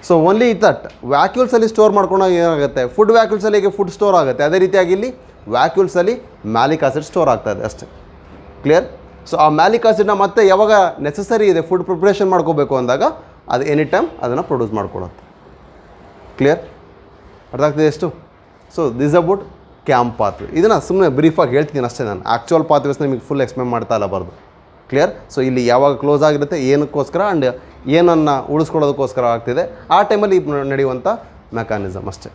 Speaker 1: ಸೊ ಓನ್ಲಿ ದಟ್ ವ್ಯಾಕ್ಯೂಲ್ಸಲ್ಲಿ ಸ್ಟೋರ್ ಮಾಡ್ಕೊಂಡಾಗ ಏನಾಗುತ್ತೆ? ಫುಡ್ ವ್ಯಾಕ್ಯೂಲ್ಸಲ್ಲಿ ಹೇಗೆ ಫುಡ್ ಸ್ಟೋರ್ ಆಗುತ್ತೆ, ಅದೇ ರೀತಿಯಾಗಿ ಇಲ್ಲಿ ವ್ಯಾಕ್ಯೂಲ್ಸಲ್ಲಿ ಮ್ಯಾಲಿಕ್ ಆಸಿಡ್ ಸ್ಟೋರ್ ಆಗ್ತಾಯಿದೆ ಅಷ್ಟೇ. ಕ್ಲಿಯರ್? ಸೊ ಆ ಮ್ಯಾಲಿಕ್ ಆಸಿಡ್ನ ಮತ್ತೆ ಯಾವಾಗ ನೆಸಸರಿ ಇದೆ ಫುಡ್ ಪ್ರಿಪ್ರೇಷನ್ ಮಾಡ್ಕೋಬೇಕು ಅಂದಾಗ ಅದು ಎನಿ ಟೈಮ್ ಅದನ್ನು ಪ್ರೊಡ್ಯೂಸ್ ಮಾಡ್ಕೊಡುತ್ತೆ. ಕ್ಲಿಯರ್? ಅರ್ಥ ಆಗ್ತಿದೆ ಎಷ್ಟು? So this about camp pathway. ಇದನ್ನು ಸುಮ್ಮನೆ ಬ್ರೀಫಾಗಿ ಹೇಳ್ತೀನಿ ಅಷ್ಟೇ. ನಾನು ಆ್ಯಕ್ಚುಯಲ್ ಪಾತ್ವೇಸ್ನ ನಿಮಗೆ ಫುಲ್ ಎಕ್ಸ್ಪ್ಲೇನ್ ಮಾಡ್ತಾ ಇಲ್ಲ ಬಾರ್ದು. ಕ್ಲಿಯರ್? ಸೊ ಇಲ್ಲಿ ಯಾವಾಗ ಕ್ಲೋಸ್ ಆಗಿರುತ್ತೆ, ಏನಕ್ಕೋಸ್ಕರ ಆ್ಯಂಡ್ ಏನನ್ನು ಉಳಿಸ್ಕೊಳ್ಳೋದಕ್ಕೋಸ್ಕರ ಆಗ್ತಿದೆ, ಆ ಟೈಮಲ್ಲಿ ನಡೆಯುವಂಥ ಮೆಕ್ಯಾನಿಸಮ್ ಅಷ್ಟೇ.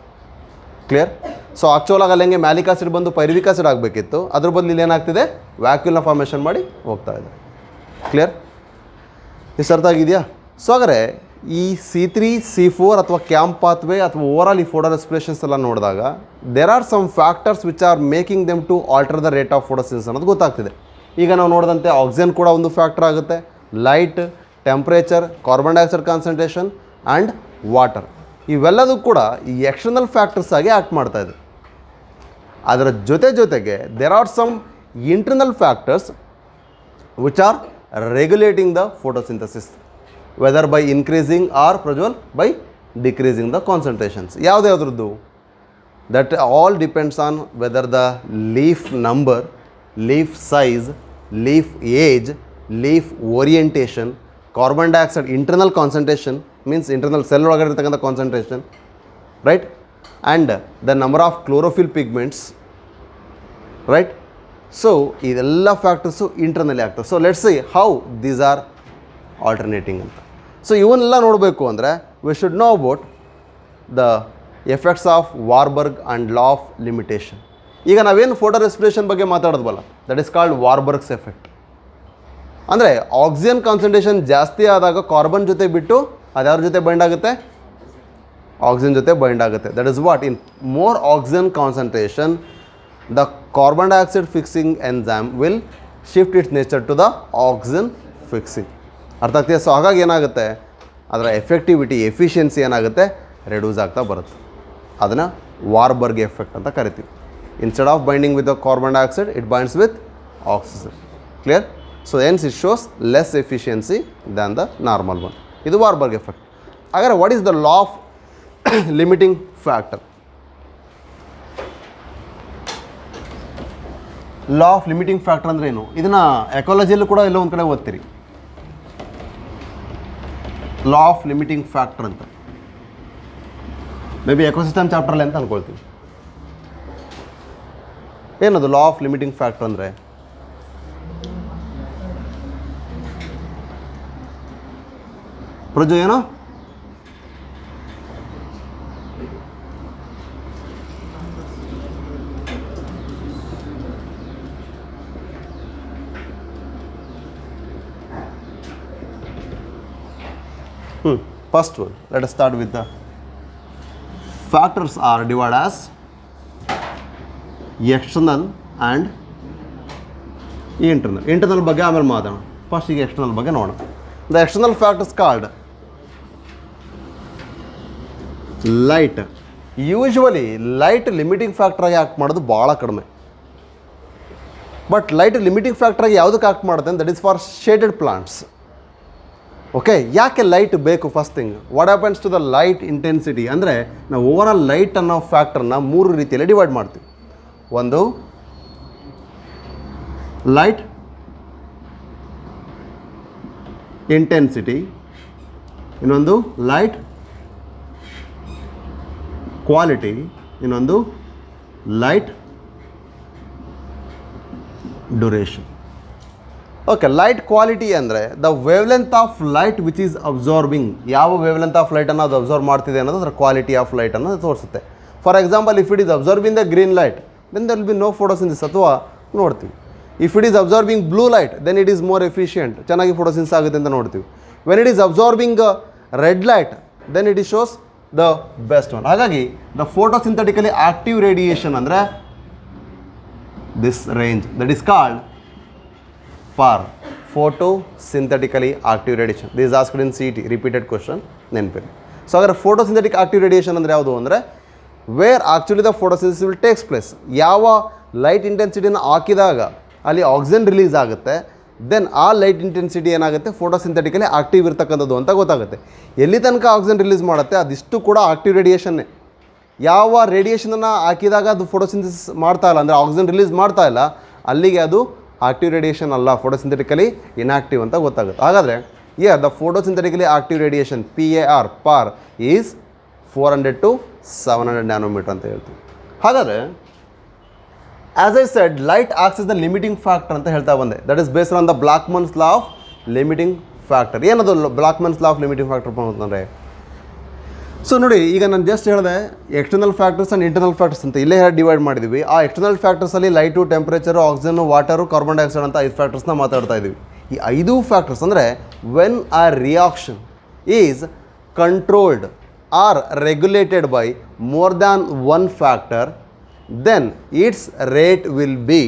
Speaker 1: ಕ್ಲಿಯರ್? ಸೊ ಆಕ್ಚುಲಾಗಿ ಅಲ್ಲಿ ಹೆಂಗೆ ಮ್ಯಾಲಿಕ್ ಆಸಿಡ್ ಬಂದು ಪೈರುವಿಕ್ ಆಸಿಡ್ ಆಗಬೇಕಿತ್ತು, ಅದ್ರ ಬದಲು ಇಲ್ಲಿ ಏನಾಗ್ತಿದೆ? ವ್ಯಾಕ್ಯೂಲ್ನ ಫಾರ್ಮೇಷನ್ ಮಾಡಿ ಹೋಗ್ತಾ ಇದೆ. ಕ್ಲಿಯರ್? ಇಷ್ಟು ಅರ್ಥ ಆಗಿದೆಯಾ? ಸೊ ಹಾಗಾದರೆ ಈ C3, C4 ಅಥವಾ ಕ್ಯಾಂಪ್ ಪಾತ್ವೇ ಅಥವಾ ಓವರಾಲ್ ಈ ಫೋಟೋ ರೆಸ್ಪಿರೇಷನ್ಸ್ ಎಲ್ಲ ನೋಡಿದಾಗ there are some factors which are making them to alter the rate of photosynthesis ಅನ್ನೋದು ಗೊತ್ತಾಗ್ತಿದೆ. ಈಗ ನಾವು ನೋಡಿದಂತೆ ಆಕ್ಸಿಜನ್ ಕೂಡ ಒಂದು ಫ್ಯಾಕ್ಟರ್ ಆಗುತ್ತೆ, light, temperature, carbon dioxide concentration and water, ಇವೆಲ್ಲದೂ ಕೂಡ ಈ ಎಕ್ಸ್ಟರ್ನಲ್ ಫ್ಯಾಕ್ಟರ್ಸ್ ಆಗಿ ಆ್ಯಕ್ಟ್ ಮಾಡ್ತಾಯಿದೆ. ಅದರ ಜೊತೆಗೆ there are some internal factors which are regulating the photosynthesis, whether by increasing or ಪ್ರಜ್ವಲ್ ಬೈ ಡಿಕ್ರೀಸಿಂಗ್ ದ ಕಾನ್ಸಂಟ್ರೇಷನ್ಸ್. ಯಾವುದ್ಯಾವುದ್ರದ್ದು? That all depends on whether the leaf number, leaf size, leaf age, leaf orientation, carbon dioxide internal concentration means internal cell ಒಳಗಡೆ ಇರ್ತಕ್ಕಂಥ concentration, right, and the number of chlorophyll pigments, right. So ಇದೆಲ್ಲ ಫ್ಯಾಕ್ಟರ್ಸು ಇಂಟರ್ನಲ್ಲಿ ಆಗ್ತವೆ. So let's see how these are alternating ಅಂತ. ಸೊ ಇವನ್ನೆಲ್ಲ ನೋಡಬೇಕು ಅಂದರೆ we should know about the effects of Warburg and law of limitation. ಈಗ ನಾವೇನು ಫೋಟೋ ರೆಸ್ಪಿರೇಷನ್ ಬಗ್ಗೆ ಮಾತಾಡೋದ್ವಲ್ಲ, that is called Warburg's effect. ಅಂದರೆ ಆಕ್ಸಿಜನ್ ಕಾನ್ಸಂಟ್ರೇಷನ್ ಜಾಸ್ತಿ ಆದಾಗ ಕಾರ್ಬನ್ ಜೊತೆ ಬಿಟ್ಟು ಅದು ಯಾರ ಜೊತೆ ಬೈಂಡ್ ಆಗುತ್ತೆ? ಆಕ್ಸಿಜನ್ ಜೊತೆ ಬೈಂಡ್ ಆಗುತ್ತೆ. That is what in more oxygen concentration the carbon dioxide fixing enzyme will shift its nature to the oxygen fixing. ಅರ್ಥ ಆಗ್ತಿದೆ? ಸೊ ಹಾಗಾಗಿ ಏನಾಗುತ್ತೆ, ಅದರ ಎಫೆಕ್ಟಿವಿಟಿ, ಎಫಿಷಿಯನ್ಸಿ ಏನಾಗುತ್ತೆ, ರೆಡ್ಯೂಸ್ ಆಗ್ತಾ ಬರುತ್ತೆ. ಅದನ್ನು ವಾರ್ಬರ್ಗ್ ಎಫೆಕ್ಟ್ ಅಂತ ಕರಿತೀವಿ. Instead of binding with the carbon dioxide it binds with oxygen. Clear? So hence it shows less efficiency than the normal one. ಇದು ವಾರ್ಬರ್ಗ್ ಎಫೆಕ್ಟ್. ಹಾಗಾದರೆ what is the law of limiting factor? Law of limiting factor ಅಂದರೆ ಏನು? ಇದನ್ನು ಎಕಾಲಜಿಯಲ್ಲೂ ಕೂಡ ಎಲ್ಲೋ ಒಂದು ಕಡೆ ಓದ್ತೀರಿ, ಲಾ ಆಫ್ ಲಿಮಿಟಿಂಗ್ ಫ್ಯಾಕ್ಟರ್ ಅಂತ. ಮೇ ಬಿ ಎಕೋಸಿಸ್ಟಮ್ ಚಾಪ್ಟ್ರಲ್ಲಿ ಅಂತ ಅಂದ್ಕೊಳ್ತೀವಿ. ಏನದು ಲಾ ಆಫ್ ಲಿಮಿಟಿಂಗ್ ಫ್ಯಾಕ್ಟರ್ ಅಂದರೆ? ಪ್ರಜು ಏನೋ first one, let us start with the factors are divided as external and internal. Internal ಬಗ್ಗೆ ಆಮೇಲೆ ಮಾತಾಡೋಣ, ಫಸ್ಟ್ ಈಗ ಎಕ್ಸ್ಟರ್ನಲ್ ಬಗ್ಗೆ ನೋಡೋಣ. The external factors called light. Usually light limiting ಫ್ಯಾಕ್ಟ್ರಾಗಿ ಆ್ಯಕ್ಟ್ ಮಾಡೋದು ಭಾಳ ಕಡಿಮೆ. ಬಟ್ ಲೈಟ್ ಲಿಮಿಟಿಂಗ್ ಫ್ಯಾಕ್ಟ್ರಾಗಿ ಯಾವುದಕ್ಕೆ ಆ್ಯಕ್ಟ್ ಮಾಡುತ್ತೆ? That is for shaded plants. Okay, ಯಾಕೆ ಲೈಟ್ ಬೇಕು? First thing, what happens to the light intensity ಅಂದರೆ ನಾವು ಓವರ್ ಆಲ್ ಲೈಟ್ ಅನ್ನೋ ಫ್ಯಾಕ್ಟರ್ನ 3 ರೀತಿಯಲ್ಲಿ ಡಿವೈಡ್ ಮಾಡ್ತೀವಿ. ಒಂದು ಲೈಟ್ ಇಂಟೆನ್ಸಿಟಿ, ಇನ್ನೊಂದು ಲೈಟ್ ಕ್ವಾಲಿಟಿ, ಇನ್ನೊಂದು light duration. Okay, light quality ಅಂದರೆ the wavelength of light which is absorbing. ಯಾವ ವೇವ್ಲೆಂತ್ ಆಫ್ ಲೈಟನ್ನು ಅದು ಅಬ್ಸರ್ವ್ ಮಾಡ್ತಿದೆ ಅನ್ನೋದು ಅದರ ಕ್ವಾಲಿಟಿ ಆಫ್ ಲೈಟನ್ನು ತೋರಿಸುತ್ತೆ. For example, if it is absorbing the green light then there will be no photosynthesis ಅಥವಾ ನೋಡ್ತೀವಿ. If it is absorbing blue light then it is more efficient, ಚೆನ್ನಾಗಿ ಫೋಟೋಸಿಂಥಸಿಸ್ ಆಗುತ್ತೆ ಅಂತ ನೋಡ್ತೀವಿ. When it is absorbing red light then it is shows the best one. ಹಾಗಾಗಿ ದ ಫೋಟೋಸಿಂಥೆಟಿಕಲಿ ಆಕ್ಟಿವ್ ರೇಡಿಯೇಷನ್ ಅಂದರೆ this range that is called PAR, photosynthetically active radiation. This is asked in CET, repeated question, ನೆನಪಿರಲಿ. ಸೊ ಹಾಗಾದ್ರೆ ಫೋಟೋಸಿಂಥೆಟಿಕ್ ಆಕ್ಟಿವ್ ರೇಡಿಯೇಷನ್ ಅಂದರೆ ಯಾವುದು ಅಂದರೆ where actually the photosynthesis will takes place. ಯಾವ ಲೈಟ್ ಇಂಟೆನ್ಸಿಟಿನ ಹಾಕಿದಾಗ ಅಲ್ಲಿ ಆಕ್ಸಿಜನ್ ರಿಲೀಸ್ ಆಗುತ್ತೆ, ದೆನ್ ಆ ಲೈಟ್ ಇಂಟೆನ್ಸಿಟಿ ಏನಾಗುತ್ತೆ? ಫೋಟೋಸಿಂಥೆಟಿಕಲಿ ಆಕ್ಟಿವ್ ಇರ್ತಕ್ಕಂಥದ್ದು ಅಂತ ಗೊತ್ತಾಗುತ್ತೆ. ಎಲ್ಲಿ ತನಕ ಆಕ್ಸಿಜನ್ ರಿಲೀಸ್ ಮಾಡುತ್ತೆ ಅದಿಷ್ಟು ಕೂಡ ಆಕ್ಟಿವ್ ರೇಡಿಯೇಷನ್ನೇ. ಯಾವ ರೇಡಿಯೇಷನನ್ನು ಹಾಕಿದಾಗ ಅದು ಫೋಟೋಸಿಂಥಸಿಸ್ ಮಾಡ್ತಾ ಇಲ್ಲ ಅಂದರೆ ಆಕ್ಸಿಜನ್ ರಿಲೀಸ್ ಮಾಡ್ತಾ ಇಲ್ಲ, ಅಲ್ಲಿಗೆ ಅದು ಆಕ್ಟಿವ್ ರೇಡಿಯೇಷನ್ ಅಲ್ಲ, ಫೋಟೋಸಿಂಥೆಟಿಕಲಿ ಇನ್ಆಕ್ಟಿವ್ ಅಂತ ಗೊತ್ತಾಗುತ್ತೆ. ಹಾಗಾದರೆ the photosynthetically active radiation PAR is 400 to 700 nanometre ಅಂತ ಹೇಳ್ತೀವಿ. ಹಾಗಾದರೆ as I said light acts is the limiting factor ಅಂತ ಹೇಳ್ತಾ ಬಂದೆ. That is based on the Blackman's law of limiting factor. ಏನದು Blackman's law of limiting factor ಅಂತಂದರೆ? ಸೊ ನೋಡಿ, ಈಗ ನಾನು ಜಸ್ಟ್ ಹೇಳಿದೆ external factors and internal factors ಅಂತ ಇಲ್ಲೇ ಡಿವೈಡ್ ಮಾಡಿದ್ವಿ. ಆ ಎಕ್ಸ್ಟರ್ನಲ್ ಫ್ಯಾಕ್ಟರ್ಸಲ್ಲಿ light, temperature, oxygen, water, carbon dioxide ಅಂತ 5 ಫ್ಯಾಕ್ಟರ್ಸ್ನ ಮಾತಾಡ್ತಾ ಇದ್ದೀವಿ. ಈ 5 ಫ್ಯಾಕ್ಟರ್ಸ್ ಅಂದರೆ ವೆನ್ ಆ reaction is controlled or regulated by more than 1 factor then its rate will be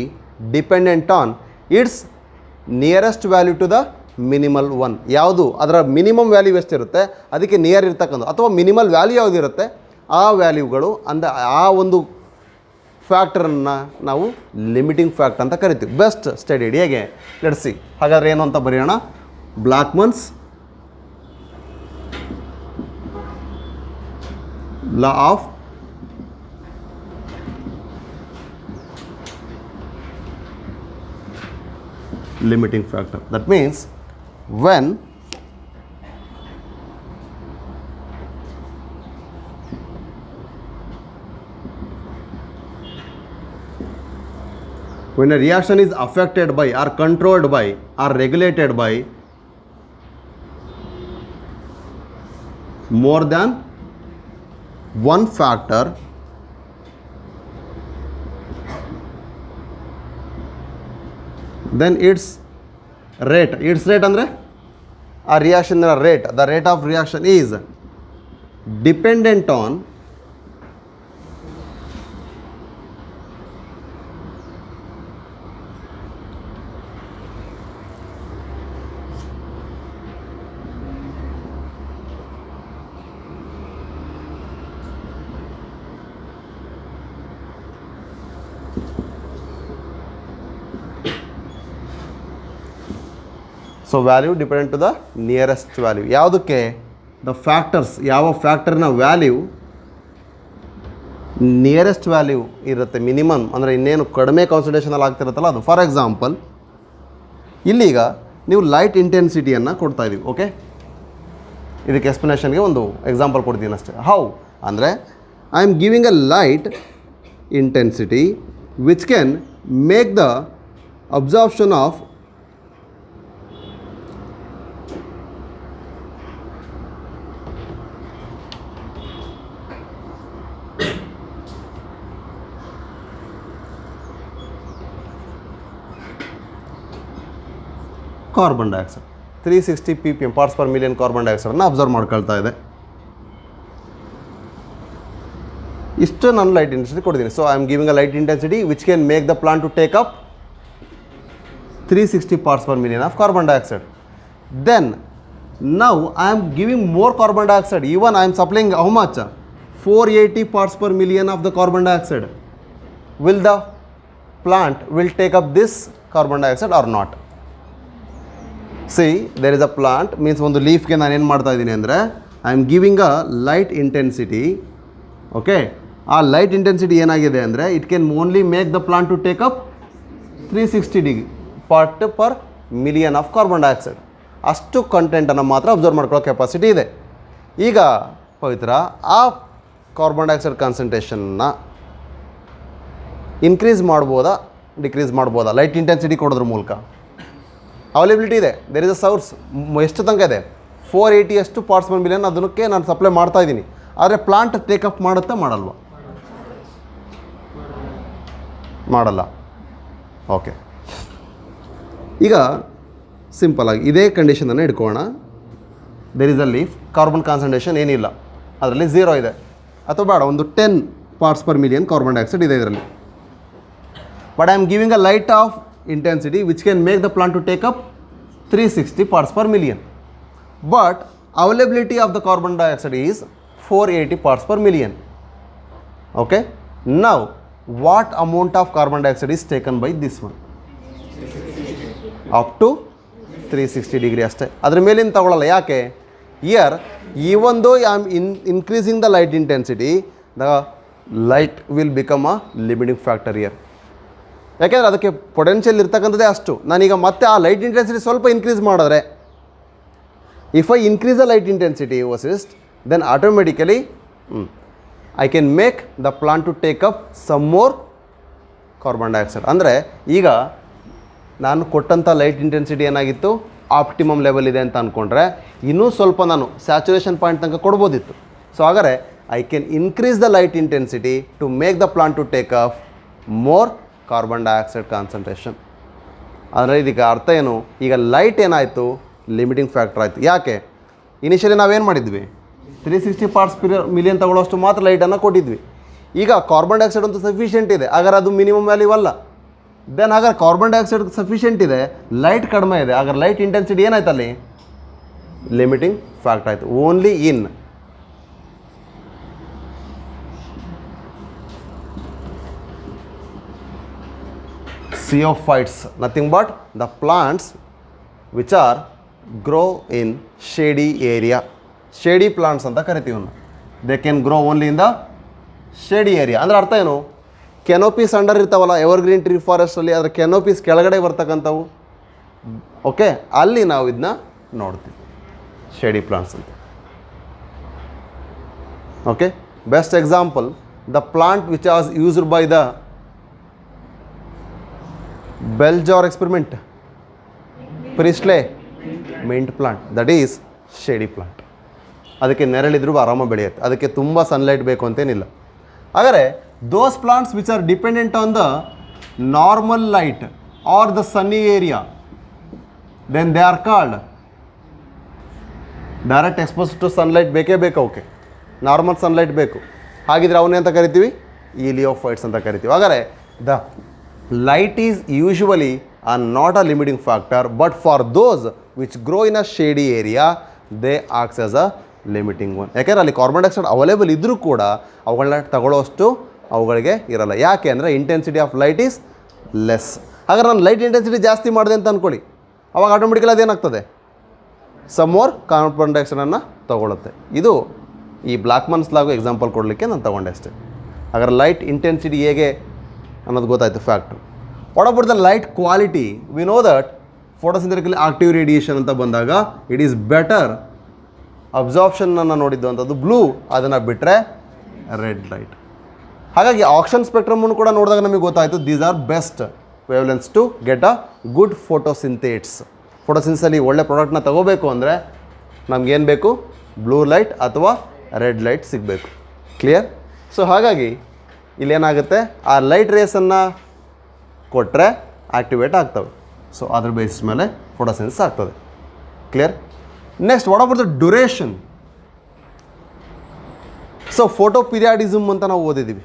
Speaker 1: dependent on its nearest value to the minimal 1. ಯಾವುದು ಅದರ ಮಿನಿಮಮ್ ವ್ಯಾಲ್ಯೂ ಎಷ್ಟಿರುತ್ತೆ ಅದಕ್ಕೆ ನಿಯರ್ ಇರ್ತಕ್ಕಂಥ ಅಥವಾ ಮಿನಿಮಲ್ ವ್ಯಾಲ್ಯೂ ಯಾವುದಿರುತ್ತೆ ಆ ವ್ಯಾಲ್ಯೂಗಳು ಅಂದರೆ ಆ ಒಂದು ಫ್ಯಾಕ್ಟರನ್ನು ನಾವು ಲಿಮಿಟಿಂಗ್ ಫ್ಯಾಕ್ಟರ್ ಅಂತ ಕರಿತೀವಿ. ಬೆಸ್ಟ್ ಸ್ಟಡಿಡ್ ಹೇಗೆ ಲೆಟ್ಸ್ ಸಿ. ಹಾಗಾದರೆ ಏನು ಅಂತ ಬರೆಯೋಣ. Blackman's law of limiting factor. That means when a reaction is affected by or controlled by or regulated by more than 1 factor then its rate ಅಂದರೆ ಆ ರಿಯಾಕ್ಷನ್ನ rate, the rate of reaction is dependent on so value dependent to the nearest value. ಯಾವುದಕ್ಕೆ? ದ ಫ್ಯಾಕ್ಟರ್ಸ್, ಯಾವ ಫ್ಯಾಕ್ಟರ್ನ ವ್ಯಾಲ್ಯೂ ನಿಯರೆಸ್ಟ್ ವ್ಯಾಲ್ಯೂ ಇರುತ್ತೆ ಮಿನಿಮಮ್, ಅಂದರೆ ಇನ್ನೇನು ಕಡಿಮೆ ಕಾನ್ಸಂಟ್ರೇಷನಲ್ಲಿ ಆಗ್ತಿರುತ್ತಲ್ಲ ಅದು. ಫಾರ್ ಎಕ್ಸಾಂಪಲ್ ಇಲ್ಲೀಗ ನೀವು ಲೈಟ್ ಇಂಟೆನ್ಸಿಟಿಯನ್ನು ಕೊಡ್ತಾ ಇದ್ದೀವಿ. ಓಕೆ, ಇದಕ್ಕೆ ಎಕ್ಸ್ಪ್ಲನೇಷನ್ಗೆ ಒಂದು ಎಕ್ಸಾಂಪಲ್ ಕೊಡ್ತೀನಿ ಅಷ್ಟೇ. ಹೌ ಅಂದರೆ I am giving a light intensity which can make the absorption of carbon dioxide 360 ppm parts per million carbon ಡೈಆಕ್ಸೈಡನ್ನು ಅಬ್ಸರ್ವ್ ಮಾಡ್ಕೊಳ್ತಾ ಇದೆ. ಇಷ್ಟು ನಾನು ಲೈಟ್ ಇಂಟೆನ್ಸಿಟಿ ಕೊಡ್ತೀನಿ. So I am giving a light intensity which can make the plant to take up 360 parts per million of carbon dioxide. Then now I am giving more carbon dioxide. Even I am supplying how much? 480 parts per million of the carbon dioxide. Will the plant will take up this carbon dioxide or not? See, there is a plant, means ಒಂದು ಲೀಫ್ಗೆ ನಾನು ಏನು ಮಾಡ್ತಾ ಇದ್ದೀನಿ ಅಂದರೆ I am giving a light intensity. Okay, ಆ ಲೈಟ್ ಇಂಟೆನ್ಸಿಟಿ ಏನಾಗಿದೆ ಅಂದರೆ it can only make the plant to take up 360 part per million of carbon dioxide. ಅಷ್ಟು ಕಂಟೆಂಟನ್ನು ಮಾತ್ರ ಅಬ್ಸರ್ವ್ ಮಾಡ್ಕೊಳ್ಳೋ ಕೆಪಾಸಿಟಿ ಇದೆ. ಈಗ ಪವಿತ್ರ ಆ ಕಾರ್ಬನ್ ಡೈಆಕ್ಸೈಡ್ ಕಾನ್ಸಂಟ್ರೇಷನ್ನ ಇನ್ಕ್ರೀಸ್ ಮಾಡ್ಬೋದಾ ಡಿಕ್ರೀಸ್ ಮಾಡ್ಬೋದಾ ಲೈಟ್ ಇಂಟೆನ್ಸಿಟಿ ಕೊಡೋದ್ರ ಮೂಲಕ? ಅವೈಲೇಬಿಲಿಟಿ ಇದೆ, ದೇರ್ ಇಸ್ ಅ ಸೋರ್ಸ್. ಎಷ್ಟು ತನಕ ಇದೆ? 480 ಅಷ್ಟು ಪಾರ್ಟ್ಸ್ ಪರ್ ಮಿಲಿಯನ್ ಅದಕ್ಕೆ ನಾನು ಸಪ್ಲೈ ಮಾಡ್ತಾ ಇದ್ದೀನಿ. ಆದರೆ ಪ್ಲಾಂಟ್ ಟೇಕಪ್ ಮಾಡುತ್ತಾ ಮಾಡಲ್ವ? ಮಾಡಲ್ಲ. ಓಕೆ, ಈಗ ಸಿಂಪಲಾಗಿ ಇದೇ ಕಂಡೀಷನನ್ನು ಇಟ್ಕೊಳ್ಳೋಣ. There is a leaf, carbon concentration ಏನಿಲ್ಲ, ಅದರಲ್ಲಿ 0 ಇದೆ ಅಥವಾ ಬೇಡ ಒಂದು 10 parts per million carbon dioxide ಇದೆ ಇದರಲ್ಲಿ. But I am giving a light of intensity which can make the plant to take up 360 parts per million, but availability of the carbon dioxide is 480 parts per million. Okay, now what amount of carbon dioxide is taken by this one? Up to 360 degree ಅಷ್ಟೇ, ಅದ್ರ ಮೇಲಿಂದ ತಗೊಳ್ಳಲ್ಲ. ಯಾಕೆ? here even though I am increasing the light intensity, the light will become a limiting factor here. ಯಾಕೆಂದರೆ ಅದಕ್ಕೆ ಪೊಟೆನ್ಷಿಯಲ್ ಇರ್ತಕ್ಕಂಥದ್ದೇ ಅಷ್ಟು. ನಾನೀಗ ಮತ್ತೆ ಆ ಲೈಟ್ ಇಂಟೆನ್ಸಿಟಿ ಸ್ವಲ್ಪ ಇನ್ಕ್ರೀಸ್ ಮಾಡಿದ್ರೆ, if I increase the light intensity ವಸಿಸ್ಟ್, then automatically I can make the plant to take up some more carbon dioxide. ಅಂದರೆ ಈಗ ನಾನು ಕೊಟ್ಟಂಥ ಲೈಟ್ ಇಂಟೆನ್ಸಿಟಿ ಏನಾಗಿತ್ತು, ಆಪ್ಟಿಮಮ್ ಲೆವೆಲ್ ಇದೆ ಅಂತ ಅಂದ್ಕೊಂಡ್ರೆ ಇನ್ನೂ ಸ್ವಲ್ಪ ನಾನು ಸ್ಯಾಚುರೇಷನ್ ಪಾಯಿಂಟ್ ತನಕ ಕೊಡ್ಬೋದಿತ್ತು. ಸೊ ಹಾಗಾದರೆ I can increase the light intensity to make the plant to take up more carbon dioxide concentration. ಅಂದರೆ ಇದಕ್ಕೆ ಅರ್ಥ ಏನು? ಈಗ ಲೈಟ್ ಏನಾಯಿತು, ಲಿಮಿಟಿಂಗ್ ಫ್ಯಾಕ್ಟರ್ ಆಯಿತು. ಯಾಕೆ? ಇನಿಷಿಯಲಿ ನಾವೇನು ಮಾಡಿದ್ವಿ, 360 ಪಾರ್ಟ್ಸ್ ಪರ್ ಮಿಲಿಯನ್ ತಗೊಳ್ಳೋಷ್ಟು ಮಾತ್ರ ಲೈಟನ್ನು ಕೊಟ್ಟಿದ್ವಿ. ಈಗ ಕಾರ್ಬನ್ ಡೈಆಕ್ಸೈಡ್ ಅಂತೂ ಸಫಿಷಿಯೆಂಟ್ ಇದೆ, ಹಾಗಾದ್ರೆ ಅದು ಮಿನಿಮಮ್ ವ್ಯಾಲ್ಯೂ ಅಲ್ಲ. ದೆನ್ ಹಾಗಾದ್ರೆ ಕಾರ್ಬನ್ ಡೈಆಕ್ಸೈಡ್ ಸಫಿಷಿಯೆಂಟ್ ಇದೆ, ಲೈಟ್ ಕಡಿಮೆ ಇದೆ, ಹಾಗಾದ್ರೆ ಲೈಟ್ ಇಂಟೆನ್ಸಿಟಿ ಏನಾಯ್ತು ಅಲ್ಲಿ? ಲಿಮಿಟಿಂಗ್ ಫ್ಯಾಕ್ಟರ್ ಆಯಿತು. Only in Xeophytes, nothing but the plants which are grow in shady area. Shady plants ಅಂತ ಕರಿತೀವಿ ನಾವು. They can grow only in the shady area. ಅಂದರೆ ಅರ್ಥ ಏನು? ಕೆನೋಪೀಸ್ ಅಂಡರ್ ಇರ್ತಾವಲ್ಲ ಎವರ್ಗ್ರೀನ್ ಟ್ರೀ ಫಾರೆಸ್ಟಲ್ಲಿ, ಅದರ ಕೆನೋಪೀಸ್ ಕೆಳಗಡೆ ಬರ್ತಕ್ಕಂಥವು. ಓಕೆ, ಅಲ್ಲಿ ನಾವು ಇದನ್ನ ನೋಡ್ತೀವಿ, ಶೇಡಿ ಪ್ಲಾಂಟ್ಸ್ ಅಂತ. Okay, best example the plant which was used by the Bell-Jar experiment, Priestley mint plant, that is shady plant. ಅದಕ್ಕೆ ನೆರಳಿದ್ರೂ ಆರಾಮ ಬೆಳೆಯುತ್ತೆ, ಅದಕ್ಕೆ ತುಂಬ ಸನ್ಲೈಟ್ ಬೇಕು ಅಂತೇನಿಲ್ಲ. ಹಾಗಾದರೆ those plants which are dependent on the normal light or the sunny area, then they are called direct expose to sunlight. ಬೇಕೇ ಬೇಕು ಅವಕ್ಕೆ, ನಾರ್ಮಲ್ ಸನ್ಲೈಟ್ ಬೇಕು. ಹಾಗಿದ್ರೆ ಅವನ್ನೇ ಅಂತ ಕರಿತೀವಿ, ಈಲಿಯೋಫೈಟ್ಸ್ ಅಂತ ಕರಿತೀವಿ. ಹಾಗಾದರೆ the light is usually are not a limiting factor, but for those which grow in a shady area, they acts as a limiting one. ಯಾಕೆಂದರೆ ಅಲ್ಲಿ ಕಾರ್ಬನ್ ಡೈಆಕ್ಸೈಡ್ ಅವೈಲೇಬಲ್ ಇದ್ದರೂ ಕೂಡ ಅವುಗಳನ್ನ ತಗೊಳ್ಳೋಷ್ಟು ಅವುಗಳಿಗೆ ಇರಲ್ಲ. ಯಾಕೆ ಅಂದರೆ intensity of light is less. ಹಾಗಾದ್ರೆ ನಾನು ಲೈಟ್ ಇಂಟೆನ್ಸಿಟಿ ಜಾಸ್ತಿ ಮಾಡಿದೆ ಅಂತ ಅಂದ್ಕೊಳ್ಳಿ, ಅವಾಗ ಆಟೋಮೆಟಿಕಲಿ ಅದೇನಾಗ್ತದೆ, ಸಮ್ ಮೋರ್ ಕಾರ್ಬನ್ ಡೈಆಕ್ಸೈಡನ್ನು ತಗೊಳುತ್ತೆ. ಇದು ಈ ಬ್ಲಾಕ್ಮನ್ಸ್ ಲಾಗೂ ಎಕ್ಸಾಂಪಲ್ ಕೊಡಲಿಕ್ಕೆ ನಾನು ತಗೊಂಡೆ ಅಷ್ಟೇ. ಹಾಗಾದ್ರೆ ಲೈಟ್ ಇಂಟೆನ್ಸಿಟಿ ಹೇಗೆ ಅನ್ನೋದು ಗೊತ್ತಾಯಿತು factor. What about the light quality? We know that photosynthetically active radiation ಅಂತ ಬಂದಾಗ ಇಟ್ ಈಸ್ ಬೆಟರ್. ಅಬ್ಸಾರ್ಪ್ಷನನ್ನು ನೋಡಿದ್ದು ಅಂಥದ್ದು ಬ್ಲೂ, ಅದನ್ನು ಬಿಟ್ಟರೆ ರೆಡ್ ಲೈಟ್. ಹಾಗಾಗಿ ಆಕ್ಷನ್ ಸ್ಪೆಕ್ಟ್ರಮನ್ನು ಕೂಡ ನೋಡಿದಾಗ ನಮಗೆ ಗೊತ್ತಾಯಿತು these are best wavelengths to get a good photosynthates. ಫೋಟೋಸಿಂಥೆಸಿಸಲ್ಲಿ ಒಳ್ಳೆ ಪ್ರಾಡಕ್ಟ್ನ ತಗೋಬೇಕು ಅಂದರೆ ನಮಗೇನು ಬೇಕು? ಬ್ಲೂ ಲೈಟ್ ಅಥವಾ ರೆಡ್ ಲೈಟ್ ಸಿಗಬೇಕು. ಕ್ಲಿಯರ್? ಸೊ ಹಾಗಾಗಿ ಇಲ್ಲೇನಾಗುತ್ತೆ, ಆ ಲೈಟ್ ರೇಸನ್ನು ಕೊಟ್ಟರೆ ಆ್ಯಕ್ಟಿವೇಟ್ ಆಗ್ತವೆ. ಸೊ ಅದ್ರ ಬೇಸಿಸ್ ಮೇಲೆ ಫೋಟೋಸಿಂಥೆಸಿಸ್ ಆಗ್ತದೆ. Clear? Next what about the duration? So photoperiodism ಅಂತ ನಾವು ಓದಿದ್ದೀವಿ.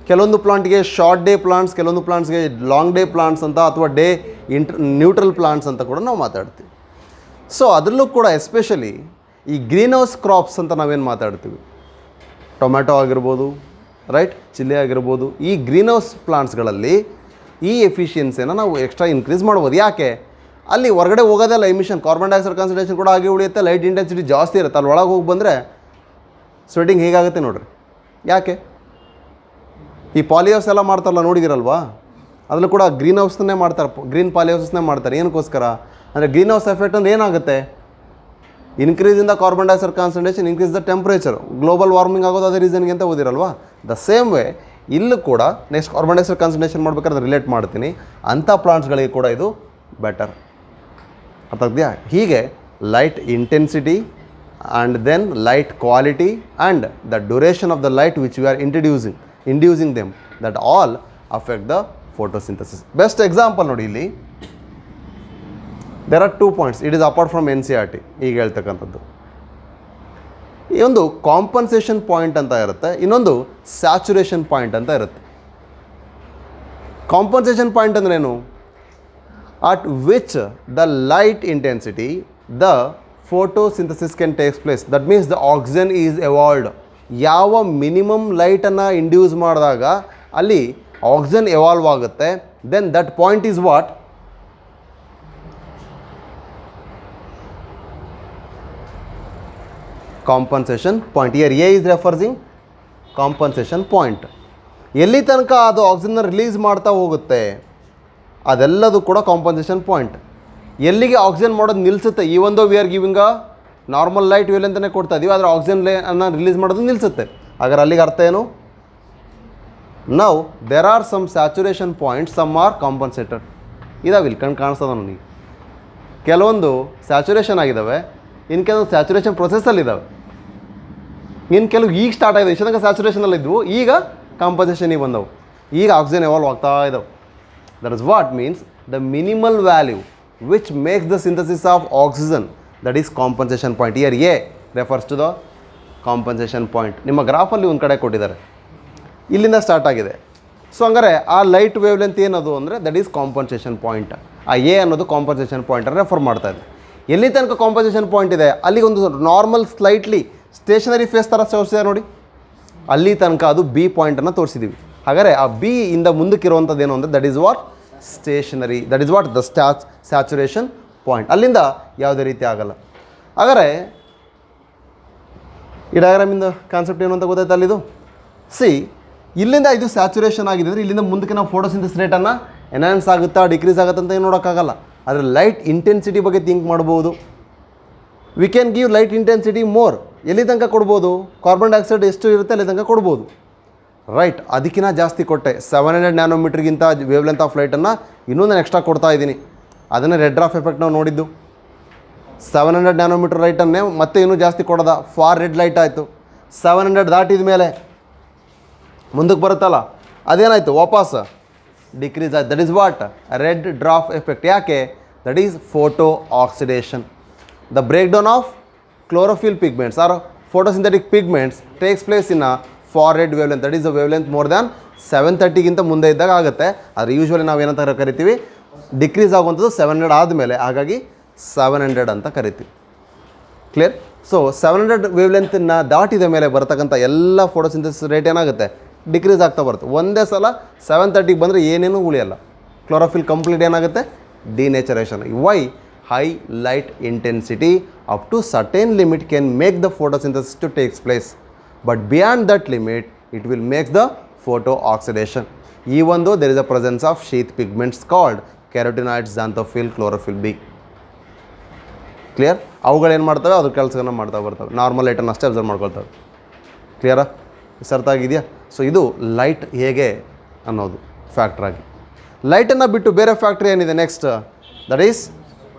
Speaker 1: ಕೆಲವೊಂದು ಪ್ಲಾಂಟ್ಗೆ ಶಾರ್ಟ್ ಡೇ ಪ್ಲಾಂಟ್ಸ್, ಕೆಲವೊಂದು ಪ್ಲಾಂಟ್ಸ್ಗೆ ಲಾಂಗ್ ಡೇ ಪ್ಲಾಂಟ್ಸ್ ಅಂತ, ಅಥವಾ ಡೇ ನ್ಯೂಟ್ರಲ್ ಪ್ಲಾಂಟ್ಸ್ ಅಂತ ಕೂಡ ನಾವು ಮಾತಾಡ್ತೀವಿ. ಸೊ ಅದರಲ್ಲೂ ಕೂಡ ಎಸ್ಪೆಷಲಿ ಈ ಗ್ರೀನ್ ಹೌಸ್ ಕ್ರಾಪ್ಸ್ ಅಂತ ನಾವೇನು ಮಾತಾಡ್ತೀವಿ, ಟೊಮ್ಯಾಟೊ ಆಗಿರ್ಬೋದು, ರೈಟ್, ಚಿಲ್ಲಿ ಆಗಿರ್ಬೋದು, ಈ ಗ್ರೀನ್ ಹೌಸ್ ಪ್ಲಾಂಟ್ಸ್ಗಳಲ್ಲಿ ಈ ಎಫಿಷಿಯನ್ಸಿಯನ್ನು ನಾವು ಎಕ್ಸ್ಟ್ರಾ ಇನ್ಕ್ರೀಸ್ ಮಾಡ್ಬೋದು. ಯಾಕೆ? ಅಲ್ಲಿ ಹೊರಗಡೆ ಹೋಗೋದೆಲ್ಲ ಎಮಿಷನ್, ಕಾರ್ಬನ್ ಡೈಆಕ್ಸೈಡ್ ಕಾನ್ಸಂಟ್ರೇಷನ್ ಕೂಡ ಹಾಗೆ ಉಳಿಯುತ್ತೆ, ಲೈಟ್ ಇಂಟೆನ್ಸಿಟಿ ಜಾಸ್ತಿ ಇರುತ್ತೆ. ಅಲ್ಲಿ ಒಳಗೆ ಹೋಗಿ ಬಂದರೆ ಸ್ವೆಟಿಂಗ್ ಹೇಗಾಗುತ್ತೆ ನೋಡ್ರಿ. ಯಾಕೆ? ಈ ಪಾಲಿಹೌಸ್ ಎಲ್ಲ ಮಾಡ್ತಾರಲ್ಲ, ನೋಡಿದಿರಲ್ವಾ? ಅದರಲ್ಲೂ ಕೂಡ ಗ್ರೀನ್ ಹೌಸ್ನೇ ಮಾಡ್ತಾರೆ, ಗ್ರೀನ್ ಪಾಲಿಹೌಸಸ್ನೇ ಮಾಡ್ತಾರೆ. ಏನಕ್ಕೋಸ್ಕರ ಅಂದರೆ ಗ್ರೀನ್ ಹೌಸ್ ಎಫೆಕ್ಟ್ ಅಂದರೆ ಏನಾಗುತ್ತೆ? Increase in the carbon dioxide concentration, increase the temperature, global warming ಆಗೋದು ಅದೇ ರೀಸನ್ಗೆ ಅಂತ ಓದಿರಲ್ವಾ? ದ ಸೇಮ್ ವೇ ಇಲ್ಲೂ ಕೂಡ ನೆಕ್ಸ್ಟ್ ಕಾರ್ಬನ್ ಡೈಆಕ್ಸೈಡ್ ಕಾನ್ಸಂಟ್ರೇಷನ್ ಮಾಡ್ಬೇಕಾದ್ರೆ ರಿಲೇಟ್ ಮಾಡ್ತೀನಿ, ಅಂಥ ಪ್ಲಾಂಟ್ಸ್ಗಳಿಗೆ ಕೂಡ ಇದು ಬೆಟರ್. ಅರ್ಥ ಆಗ್ತೀಯಾ? ಹೀಗೆ light intensity and then light quality and the duration of the light which we are inducing them, that all affect the photosynthesis. Best example ನೋಡಿ ಇಲ್ಲಿ, there are 2 points. It is apart from NCERT ಈಗ ಹೇಳ್ತಕ್ಕಂಥದ್ದು. ಈ ಒಂದು ಕಾಂಪನ್ಸೇಷನ್ ಪಾಯಿಂಟ್ ಅಂತ ಇರುತ್ತೆ, ಇನ್ನೊಂದು ಸ್ಯಾಚುರೇಷನ್ ಪಾಯಿಂಟ್ ಅಂತ ಇರುತ್ತೆ. ಕಾಂಪನ್ಸೇಷನ್ ಪಾಯಿಂಟ್ ಅಂದ್ರೇನು? at which the light intensity the photosynthesis can take place. That means the oxygen is evolved. ಯಾವ ಮಿನಿಮಮ್ ಲೈಟನ್ನು ಇಂಡ್ಯೂಸ್ ಮಾಡಿದಾಗ ಅಲ್ಲಿ ಆಕ್ಸಿಜನ್ ಎವಾಲ್ವ್ ಆಗುತ್ತೆ, then that point is what? Compensation point. Here A is referring compensation point. ಎಲ್ಲಿ ತನಕ ಅದು ಆಕ್ಸಿಜನ್ನ ರಿಲೀಸ್ ಮಾಡ್ತಾ ಹೋಗುತ್ತೆ ಅದೆಲ್ಲದು ಕೂಡ ಕಾಂಪನ್ಸೇಷನ್ ಪಾಯಿಂಟ್. ಎಲ್ಲಿಗೆ ಆಕ್ಸಿಜನ್ ಮಾಡೋದು ನಿಲ್ಲಿಸುತ್ತೆ, ಈ ಒಂದು we are giving a normal light ವೇಲ್ ಅಂತಲೇ ಕೊಡ್ತಾ ಇದ್ದೀವಿ, ಆದರೆ ಆಕ್ಸಿಜನ್ ಅನ್ನು ರಿಲೀಸ್ ಮಾಡೋದು ನಿಲ್ಲಿಸುತ್ತೆ. ಹಾಗಾದ್ರೆ ಅಲ್ಲಿಗೆ ಅರ್ಥ ಏನು? Now there are some saturation points, some are compensated. ಇದಾವೆ, ಇಲ್ಲಿ ಕಾಣಿಸ್ತದ ನನಗೆ. ಕೆಲವೊಂದು ಸ್ಯಾಚುರೇಷನ್ ಆಗಿದ್ದಾವೆ, ಇನ್ನು ಕೆಲವೊಂದು ಸ್ಯಾಚುರೇಷನ್ ಪ್ರೊಸೆಸ್ಸಲ್ಲಿದ್ದಾವೆ, ಇನ್ನು ಕೆಲವು ಈಗ ಸ್ಟಾರ್ಟ್ ಆಗಿದೆ. ಇಷ್ಟೊಂದು ಸ್ಯಾಚುರೇಷನಲ್ಲಿ ಇದ್ವು, ಈಗ ಕಾಂಪನ್ಸೇಷನಿಗೆ ಬಂದವು, ಈಗ ಆಕ್ಸಿಜನ್ ಎವಾಲ್ವ್ ಆಗ್ತಾ ಇದ್ದಾವೆ. That is what means the minimal value which makes the synthesis of oxygen, that is compensation point. Here A refers to the compensation point. ನಿಮ್ಮ ಗ್ರಾಫಲ್ಲಿ ಒಂದು ಕಡೆ ಕೊಟ್ಟಿದ್ದಾರೆ, ಇಲ್ಲಿಂದ ಸ್ಟಾರ್ಟ್ ಆಗಿದೆ. ಸೊ ಹಂಗಾರೆ ಆ ಲೈಟ್ ವೇವ್ ಲೆಂತ್ ಏನದು ಅಂದರೆ ದಟ್ ಈಸ್ ಕಾಂಪನ್ಸೇಷನ್ ಪಾಯಿಂಟ್. ಆ ಎ ಅನ್ನೋದು ಕಾಂಪನ್ಸೇಷನ್ ಪಾಯಿಂಟ್ ರೆಫರ್ ಮಾಡ್ತಾ ಇದೆ. ಎಲ್ಲಿ ತನಕ ಕಾಂಪನ್ಸೇಷನ್ ಪಾಯಿಂಟ್ ಇದೆ ಅಲ್ಲಿಗೆ ಒಂದು ನಾರ್ಮಲ್ ಸ್ಲೈಟ್ಲಿ ಸ್ಟೇಷನರಿ ಫೇಸ್ ಥರ ತೋರಿಸಿದೆ ನೋಡಿ, ಅಲ್ಲಿ ತನಕ ಅದು ಬಿ ಪಾಯಿಂಟನ್ನು ತೋರಿಸಿದ್ದೀವಿ. ಹಾಗಾದರೆ ಆ ಬಿ ಇಂದ ಮುಂದಕ್ಕಿರುವಂಥದ್ದು ಏನು ಅಂದರೆ that is what? Stationary. That is what? The saturation point. ಅಲ್ಲಿಂದ ಯಾವುದೇ ರೀತಿ ಆಗಲ್ಲ. ಹಾಗಾದರೆ ಈ ಡಯಾಗ್ರಾಮಿಂದ ಕಾನ್ಸೆಪ್ಟ್ ಏನು ಅಂತ ಗೊತ್ತಾಯ್ತು ಅಲ್ಲಿದು. ಸಿ, ಇಲ್ಲಿಂದ ಇದು ಸ್ಯಾಚುರೇಷನ್ ಆಗಿದೆ ಅಂದರೆ ಇಲ್ಲಿಂದ ಮುಂದಕ್ಕೆ ನಾವು ಫೋಟೋಸಿಂಥೆಸಿಸ್ ರೇಟನ್ನು ಎನ್ಹಾನ್ಸ್ ಆಗುತ್ತಾ ಡಿಕ್ರೀಸ್ ಆಗುತ್ತಾ ಅಂತ ಏನು ನೋಡೋಕ್ಕಾಗಲ್ಲ. ಆದರೆ ಲೈಟ್ ಇಂಟೆನ್ಸಿಟಿ ಬಗ್ಗೆ ಥಿಂಕ್ ಮಾಡ್ಬೋದು. We can give light intensity more. ಎಲ್ಲಿ ತನಕ ಕೊಡ್ಬೋದು? ಕಾರ್ಬನ್ ಡೈಆಕ್ಸೈಡ್ ಎಷ್ಟು ಇರುತ್ತೆ ಅಲ್ಲಿ ತನಕ ಕೊಡ್ಬೋದು, ರೈಟ್. ಅದಕ್ಕಿಂತ ಜಾಸ್ತಿ ಕೊಟ್ಟೆ, 700 ನ್ಯಾನೋಮೀಟ್ರಿಗಿಂತ ವೇವ್ ಲೆಂತ್ ಆಫ್ ಲೈಟನ್ನು ಇನ್ನೊಂದು ಎಕ್ಸ್ಟ್ರಾ ಕೊಡ್ತಾ ಇದ್ದೀನಿ. ಅದನ್ನೇ ರೆಡ್ ಡ್ರಾಫ್ ಎಫೆಕ್ಟ್ ನಾವು ನೋಡಿದ್ದು. 700 ನ್ಯಾನೋಮೀಟರ್ ಲೈಟನ್ನೇ ಮತ್ತೆ ಇನ್ನೂ ಜಾಸ್ತಿ ಕೊಡೋದ, ಫಾರ್ ರೆಡ್ ಲೈಟ್ ಆಯಿತು. 700 ದಾಟಿದ ಮೇಲೆ ಮುಂದಕ್ಕೆ ಬರುತ್ತಲ್ಲ ಅದೇನಾಯಿತು? ವಾಪಸ್ ಡಿಕ್ರೀಸ್ ಆಯ್ತು. That is what? Red drop effect. ಯಾಕೆ? That is photooxidation. The break down of chlorophyll pigments or photosynthetic pigments takes place in far red wavelength. That is a wavelength more than 730ಗಿಂತ ಮುಂದೆ ಇದ್ದಾಗ ಆಗುತ್ತೆ. ಆದರೆ ಯೂಶ್ವಲಿ ನಾವು ಏನಂತ ಕರಿತೀವಿ? ಡಿಕ್ರೀಸ್ ಆಗುವಂಥದ್ದು 700 ಆದಮೇಲೆ, ಹಾಗಾಗಿ 700 ಅಂತ ಕರಿತೀವಿ. ಕ್ಲಿಯರ್? ಸೊ 700 ವೇವ್ ಲೆಂತನ್ನು ದಾಟಿದ ಮೇಲೆ ಬರ್ತಕ್ಕಂಥ ಎಲ್ಲ ಫೋಟೋಸಿಂಥೆಸಿಸ್ ರೇಟ್ ಏನಾಗುತ್ತೆ? ಡಿಕ್ರೀಸ್ ಆಗ್ತಾ ಬರುತ್ತೆ. ಒಂದೇ ಸಲ 730ಗೆ ಬಂದರೆ ಏನೇನೂ ಉಳಿಯಲ್ಲ. ಕ್ಲೋರೋಫಿಲ್ ಕಂಪ್ಲೀಟ್ ಏನಾಗುತ್ತೆ? Denaturation. Why? High light intensity up to certain limit can make the photosynthesis to takes place. But beyond that limit, it will make the photo oxidation. Even though there is a presence of sheath pigments called carotenoids, xanthophyll, chlorophyll B. Clear? ಅವುಗಳು ಏನು ಮಾಡ್ತವೆ, ಅದ್ರ ಕೆಲಸವನ್ನು ಮಾಡ್ತಾ ಬರ್ತವೆ. ನಾರ್ಮಲ್ ಲೈಟನ್ನು ಅಷ್ಟೇ ಅಬ್ಸರ್ವ್ ಮಾಡ್ಕೊಳ್ತವೆ. ಕ್ಲಿಯರಾ? ಅರ್ಥ ಆಗಿದೆಯಾ? ಸೊ ಇದು ಲೈಟ್ ಹೇಗೆ ಅನ್ನೋದು ಫ್ಯಾಕ್ಟ್ರಾಗಿ. ಲೈಟನ್ನು ಬಿಟ್ಟು ಬೇರೆ ಫ್ಯಾಕ್ಟ್ರಿ ಏನಿದೆ next, that is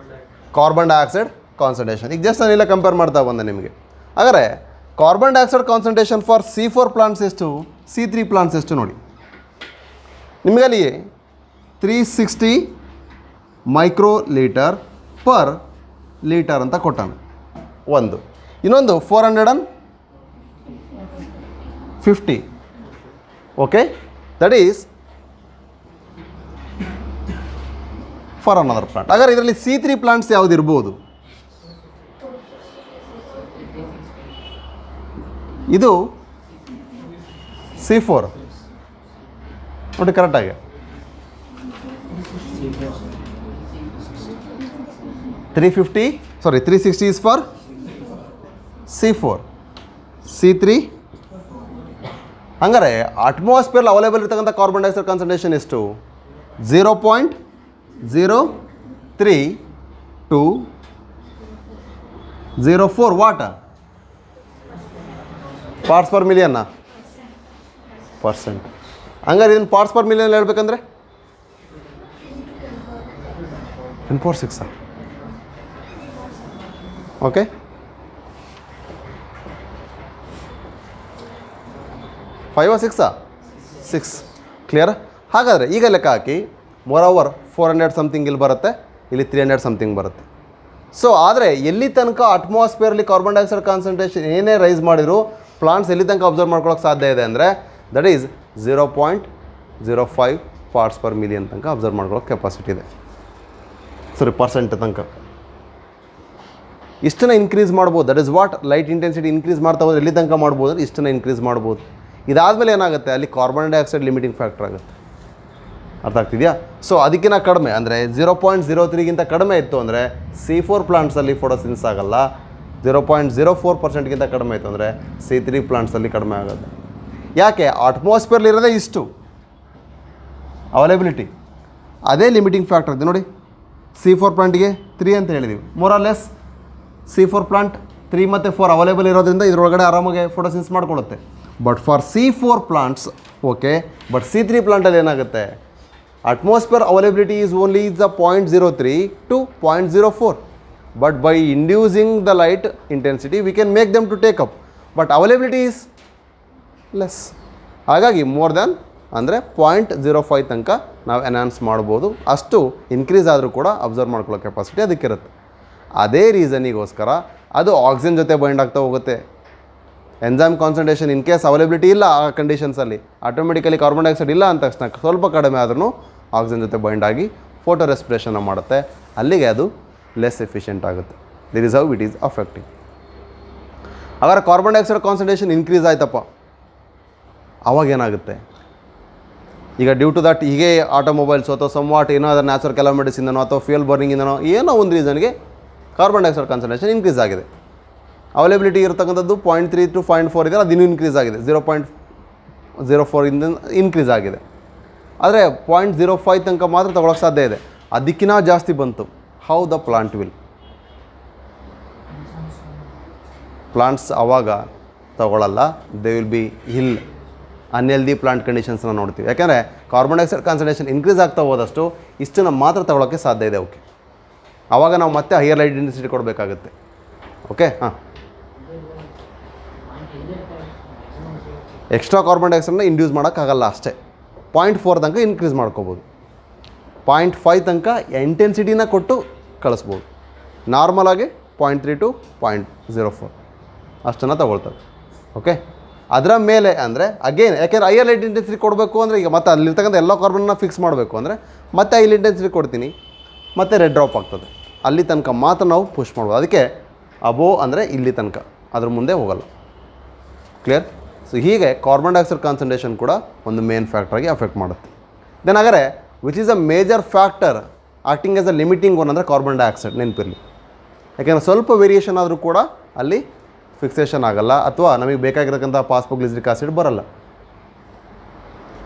Speaker 1: carbon dioxide concentration. ಈಗ ಜಸ್ಟ್ ನಾನೆಲ್ಲ ಕಂಪೇರ್ ಮಾಡ್ತಾ ಬಂದೆ ನಿಮಗೆ. ಹಾಗಾದರೆ carbon dioxide concentration for C4 plants ಎಷ್ಟು, C3 ಪ್ಲಾಂಟ್ಸ್ ಎಷ್ಟು ನೋಡಿ. ನಿಮಗಲ್ಲಿ 360 ಮೈಕ್ರೋ ಲೀಟರ್ ಪರ್ ಲೀಟರ್ ಅಂತ ಕೊಟ್ಟಾನೆ ಒಂದು. ಇನ್ನೊಂದು 450. Okay, that is for another plant. ಹಾಗಾದ್ರೆ ಇದರಲ್ಲಿ C3 ಪ್ಲಾಂಟ್ಸ್ ಯಾವುದು ಇರ್ಬೋದು? ಇದು C4 ನೋಡಿ ಕರೆಕ್ಟಾಗಿ. 360 is for C4. C3 ಹಂಗಾರೆ ಅಟ್ಮಾಸ್ಫಿಯರ್ ಅವೈಲೇಬಲ್ ಇರ್ತಕ್ಕಂಥ ಕಾರ್ಬನ್ ಡೈಆಕ್ಸೈಡ್ ಕಾನ್ಸಂಟ್ರೇಷನ್ ಎಷ್ಟು? 0.03204 ವಾಟ್ ಪಾರ್ಟ್ಸ್ ಪರ್ ಮಿಲಿಯನ್ನ ಪರ್ಸೆಂಟ್. ಹಂಗಾರೆ ಇದನ್ನು ಪಾರ್ಟ್ಸ್ ಪರ್ ಮಿಲಿಯನ್ ಹೇಳ್ಬೇಕಂದ್ರೆ 10⁶. ಓಕೆ, ಫೈವ್ ಸಿಕ್ಸಾ? 6. ಕ್ಲಿಯರ್? ಹಾಗಾದರೆ ಈಗ ಲೆಕ್ಕ ಹಾಕಿ. ಮೋರ್ 400 ಸಮಥಿಂಗ್ ಇಲ್ಲಿ ಬರುತ್ತೆ, ಇಲ್ಲಿ 300 ಸಮಥಿಂಗ್ ಬರುತ್ತೆ. ಸೊ ಆದರೆ ಎಲ್ಲಿ ತನಕ ಅಟ್ಮಾಸ್ಫಿಯರ್ಲಿ ಕಾರ್ಬನ್ ಡೈಆಕ್ಸೈಡ್ ಕಾನ್ಸಂಟ್ರೇಷನ್ ಏನೇ ರೈಸ್ ಮಾಡಿದ್ರು ಪ್ಲಾಂಟ್ಸ್ ಎಲ್ಲಿ ತನಕ ಅಬ್ಸರ್ವ್ ಮಾಡ್ಕೊಳ್ಳೋಕೆ ಸಾಧ್ಯ ಇದೆ ಅಂದರೆ that is 0.05 parts per million ತನಕ ಅಬ್ಸರ್ವ್ ಮಾಡ್ಕೊಳ್ಳೋಕೆ ಕೆಪಾಸಿಟಿ ಇದೆ. ಸರಿ, ಪರ್ಸೆಂಟ್ ತನಕ ಇಷ್ಟನ್ನು ಇನ್ಕ್ರೀಸ್ ಮಾಡ್ಬೋದು. That is what light intensity increase ಮಾಡ್ತಾ ಹೋದ್ರೆ ಎಲ್ಲಿ ತನಕ ಮಾಡ್ಬೋದು ಅಂದರೆ ಇಷ್ಟನ್ನು ಇನ್ಕ್ರೀಸ್ ಮಾಡ್ಬೋದು. ಇದಾದಮೇಲೆ ಏನಾಗುತ್ತೆ, ಅಲ್ಲಿ ಕಾರ್ಬನ್ ಡೈಆಕ್ಸೈಡ್ ಲಿಮಿಟಿಂಗ್ ಫ್ಯಾಕ್ಟರ್ ಆಗುತ್ತೆ. ಅರ್ಥ ಆಗ್ತಿದೆಯಾ? ಸೊ ಅದಕ್ಕಿಂತ ಕಡಿಮೆ ಅಂದರೆ 0.03ಗಿಂತ ಕಡಿಮೆ ಇತ್ತು ಅಂದರೆ C4 ಪ್ಲಾಂಟ್ಸಲ್ಲಿ ಫೋಟೋಸಿನ್ಸ್ ಆಗಲ್ಲ. 0.04%ಗಿಂತ ಕಡಿಮೆ ಇತ್ತು ಅಂದರೆ C3 ಪ್ಲಾಂಟ್ಸಲ್ಲಿ ಕಡಿಮೆ ಆಗುತ್ತೆ. ಯಾಕೆ? ಅಟ್ಮಾಸ್ಫಿಯರ್ಲಿರೋದೇ ಇಷ್ಟು ಅವೈಲೇಬಿಲಿಟಿ, ಅದೇ ಲಿಮಿಟಿಂಗ್ ಫ್ಯಾಕ್ಟರ್ ಇದೆ ನೋಡಿ. C4 ಪ್ಲಾಂಟಿಗೆ 3 ಅಂತ ಹೇಳಿದ್ದೀವಿ. More or less C4 plant 3 ಮತ್ತು 4 ಅವೈಲೇಬಲ್ ಇರೋದ್ರಿಂದ ಇದರೊಳಗಡೆ ಆರಾಮಾಗಿ ಫೋಟೋಸಿನ್ಸ್ ಮಾಡ್ಕೊಳ್ಳುತ್ತೆ. But for C4 plants okay, but C3 ಪ್ಲಾಂಟಲ್ಲಿ ಏನಾಗುತ್ತೆ, atmosphere availability is only the 0.03 to 0.04. But by inducing the light intensity we can make them to take up, but availability is less. ಹಾಗಾಗಿ ಮೋರ್ ದ್ಯಾನ್ ಅಂದರೆ 0.05 ತನಕ ನಾವು ಎನ್ಹಾನ್ಸ್ ಮಾಡ್ಬೋದು. ಅಷ್ಟು ಇನ್ಕ್ರೀಸ್ ಆದರೂ ಕೂಡ ಅಬ್ಸರ್ವ್ ಮಾಡ್ಕೊಳ್ಳೋ ಕೆಪಾಸಿಟಿ ಅದಕ್ಕಿರುತ್ತೆ. ಅದೇ ರೀಸನಿಗೋಸ್ಕರ ಅದು ಆಕ್ಸಿಜನ್ ಜೊತೆ ಬೈಂಡ್ ಆಗ್ತಾ ಹೋಗುತ್ತೆ. Enzyme concentration in case availability ಇಲ್ಲ ಆ ಕಂಡೀಷನ್ಸಲ್ಲಿ ಆಟೋಮೆಟಿಕಲಿ ಕಾರ್ಬನ್ ಡೈಆಕ್ಸೈಡ್ ಇಲ್ಲ ಅಂದ ತಕ್ಷಣ ಸ್ವಲ್ಪ ಕಡಿಮೆ ಆದ್ರೂ ಆಕ್ಸಿಜನ್ ಜೊತೆ ಬೈಂಡ್ ಆಗಿ ಫೋಟೋ ರೆಸ್ಪಿರೇಷನ್ ಮಾಡುತ್ತೆ. ಅಲ್ಲಿಗೆ ಅದು ಲೆಸ್ ಎಫಿಷಿಯೆಂಟ್ ಆಗುತ್ತೆ. This is how it is affecting. ಹಾಗಾದ್ರೆ ಕಾರ್ಬನ್ ಡೈಆಕ್ಸೈಡ್ ಕಾನ್ಸಂಟ್ರೇಷನ್ ಇನ್ಕ್ರೀಸ್ ಆಯ್ತಪ್ಪ, ಅವಾಗೇನಾಗುತ್ತೆ? ಈಗ ಡ್ಯೂ ಟು ದಟ್ ಹೀಗೆ ಆಟೋಮೊಬೈಲ್ಸ್ ಅಥವಾ ಸಮ್ವಾಟ್ ಏನೋ ಅದರ ನ್ಯಾಚುರಲ್ ಕೆಲಾಮಿಟೀಸಿಂದನೋ ಅಥವಾ ಫ್ಯೂಯಲ್ ಬರ್ನಿಂಗಿಂದನೋ ಏನೋ ಒಂದು ರೀಸನ್ಗೆ ಕಾರ್ಬನ್ ಡೈಆಕ್ಸೈಡ್ ಕಾನ್ಸಂಟ್ರೇಷನ್ ಇನ್ಕ್ರೀಸ್ ಆಗಿದೆ. ಅವೈಲೇಬಿಲಿಟಿ ಇರತಕ್ಕಂಥದ್ದು 0.3 to 0.4 ಇದೆ, ಅದು ಇನ್ನೂ ಇನ್ಕ್ರೀಸ್ ಆಗಿದೆ. 0.04 ಇಂದ ಇನ್ಕ್ರೀಸ್ ಆಗಿದೆ. ಆದರೆ 0.05 ತನಕ ಮಾತ್ರ ತೊಗೊಳಕ್ಕೆ ಸಾಧ್ಯ ಇದೆ. ಅದಕ್ಕಿಂತ ಜಾಸ್ತಿ ಬಂತು, how the plant will? Plants ಆವಾಗ ತಗೊಳ್ಳಲ್ಲ, they will be ill unhealthy plant ಕಂಡೀಷನ್ಸ್ನ ನೋಡ್ತೀವಿ. ಯಾಕೆಂದರೆ ಕಾರ್ಬನ್ ಡೈಆಕ್ಸೈಡ್ ಕಾನ್ಸಂಟ್ರೇಷನ್ ಇನ್ಕ್ರೀಸ್ ಆಗ್ತಾ ಹೋದಷ್ಟು ಇಷ್ಟನ್ನು ಮಾತ್ರ ತಗೊಳ್ಳೋಕ್ಕೆ ಸಾಧ್ಯ ಇದೆ. ಓಕೆ, ಆವಾಗ ನಾವು ಮತ್ತೆ ಹೈಯರ್ ಲೈಟ್ ಇಂಟೆನ್ಸಿಟಿ ಕೊಡಬೇಕಾಗುತ್ತೆ. ಓಕೆ, ಹಾಂ, ಎಕ್ಸ್ಟ್ರಾ ಕಾರ್ಬನ್ ಡೈಆಕ್ಸೈಡ್ನ ಇಂಡ್ಯೂಸ್ ಮಾಡೋಕ್ಕಾಗಲ್ಲ ಅಷ್ಟೇ. 0.4 ತನಕ ಇನ್ಕ್ರೀಸ್ ಮಾಡ್ಕೋಬೋದು, 0.5 ತನಕ ಇಂಟೆನ್ಸಿಟಿನ ಕೊಟ್ಟು ಕಳಿಸ್ಬೋದು. ನಾರ್ಮಲಾಗಿ 0.3 to 0.04 ಅಷ್ಟನ್ನು ತಗೊಳ್ತಾರೆ. ಓಕೆ, ಅದರ ಮೇಲೆ ಅಂದರೆ ಅಗೇನ್ ಯಾಕೆಂದರೆ ಹೈಯರ್ ಲೈಟ್ ಇಂಟೆನ್ಸಿಟಿ ಕೊಡಬೇಕು ಅಂದರೆ ಈಗ ಮತ್ತೆ ಅಲ್ಲಿರ್ತಕ್ಕಂಥ ಎಲ್ಲ ಕಾರ್ಬನ್ನ ಫಿಕ್ಸ್ ಮಾಡಬೇಕು ಅಂದರೆ ಮತ್ತೆ ಹೈ ಇಂಟೆನ್ಸಿಟಿ ಕೊಡ್ತೀನಿ, ಮತ್ತೆ ರೆಡ್ ಡ್ರಾಪ್ ಆಗ್ತದೆ. ಅಲ್ಲಿ ತನಕ ಮಾತ್ರ ನಾವು ಪುಷ್ ಮಾಡ್ಬೋದು. ಅದಕ್ಕೆ ಅಬೋ ಅಂದರೆ ಇಲ್ಲಿ ತನಕ, ಅದ್ರ ಮುಂದೆ ಹೋಗಲ್ಲ. ಕ್ಲಿಯರ್? ಸೊ ಹೀಗೆ ಕಾರ್ಬನ್ ಡೈಆಕ್ಸೈಡ್ ಕಾನ್ಸಂಟ್ರೇಷನ್ ಕೂಡ ಒಂದು ಮೇನ್ ಫ್ಯಾಕ್ಟ್ರಾಗಿ ಅಫೆಕ್ಟ್ ಮಾಡುತ್ತೆ. ದೆನ್ ಹಾಗಾದರೆ which is a major factor acting as a limiting one ಅಂದರೆ ಕಾರ್ಬನ್ ಡೈಆಕ್ಸೈಡ್. ನೆನಪಿರಲಿ, ಯಾಕೆಂದರೆ ಸ್ವಲ್ಪ ವೇರಿಯೇಷನ್ ಆದರೂ ಕೂಡ ಅಲ್ಲಿ ಫಿಕ್ಸೇಷನ್ ಆಗಲ್ಲ ಅಥವಾ ನಮಗೆ ಬೇಕಾಗಿರತಕ್ಕಂಥ ಫಾಸ್ಫೋಗ್ಲಿಸರಿಕ್ ಆಸಿಡ್ ಬರಲ್ಲ.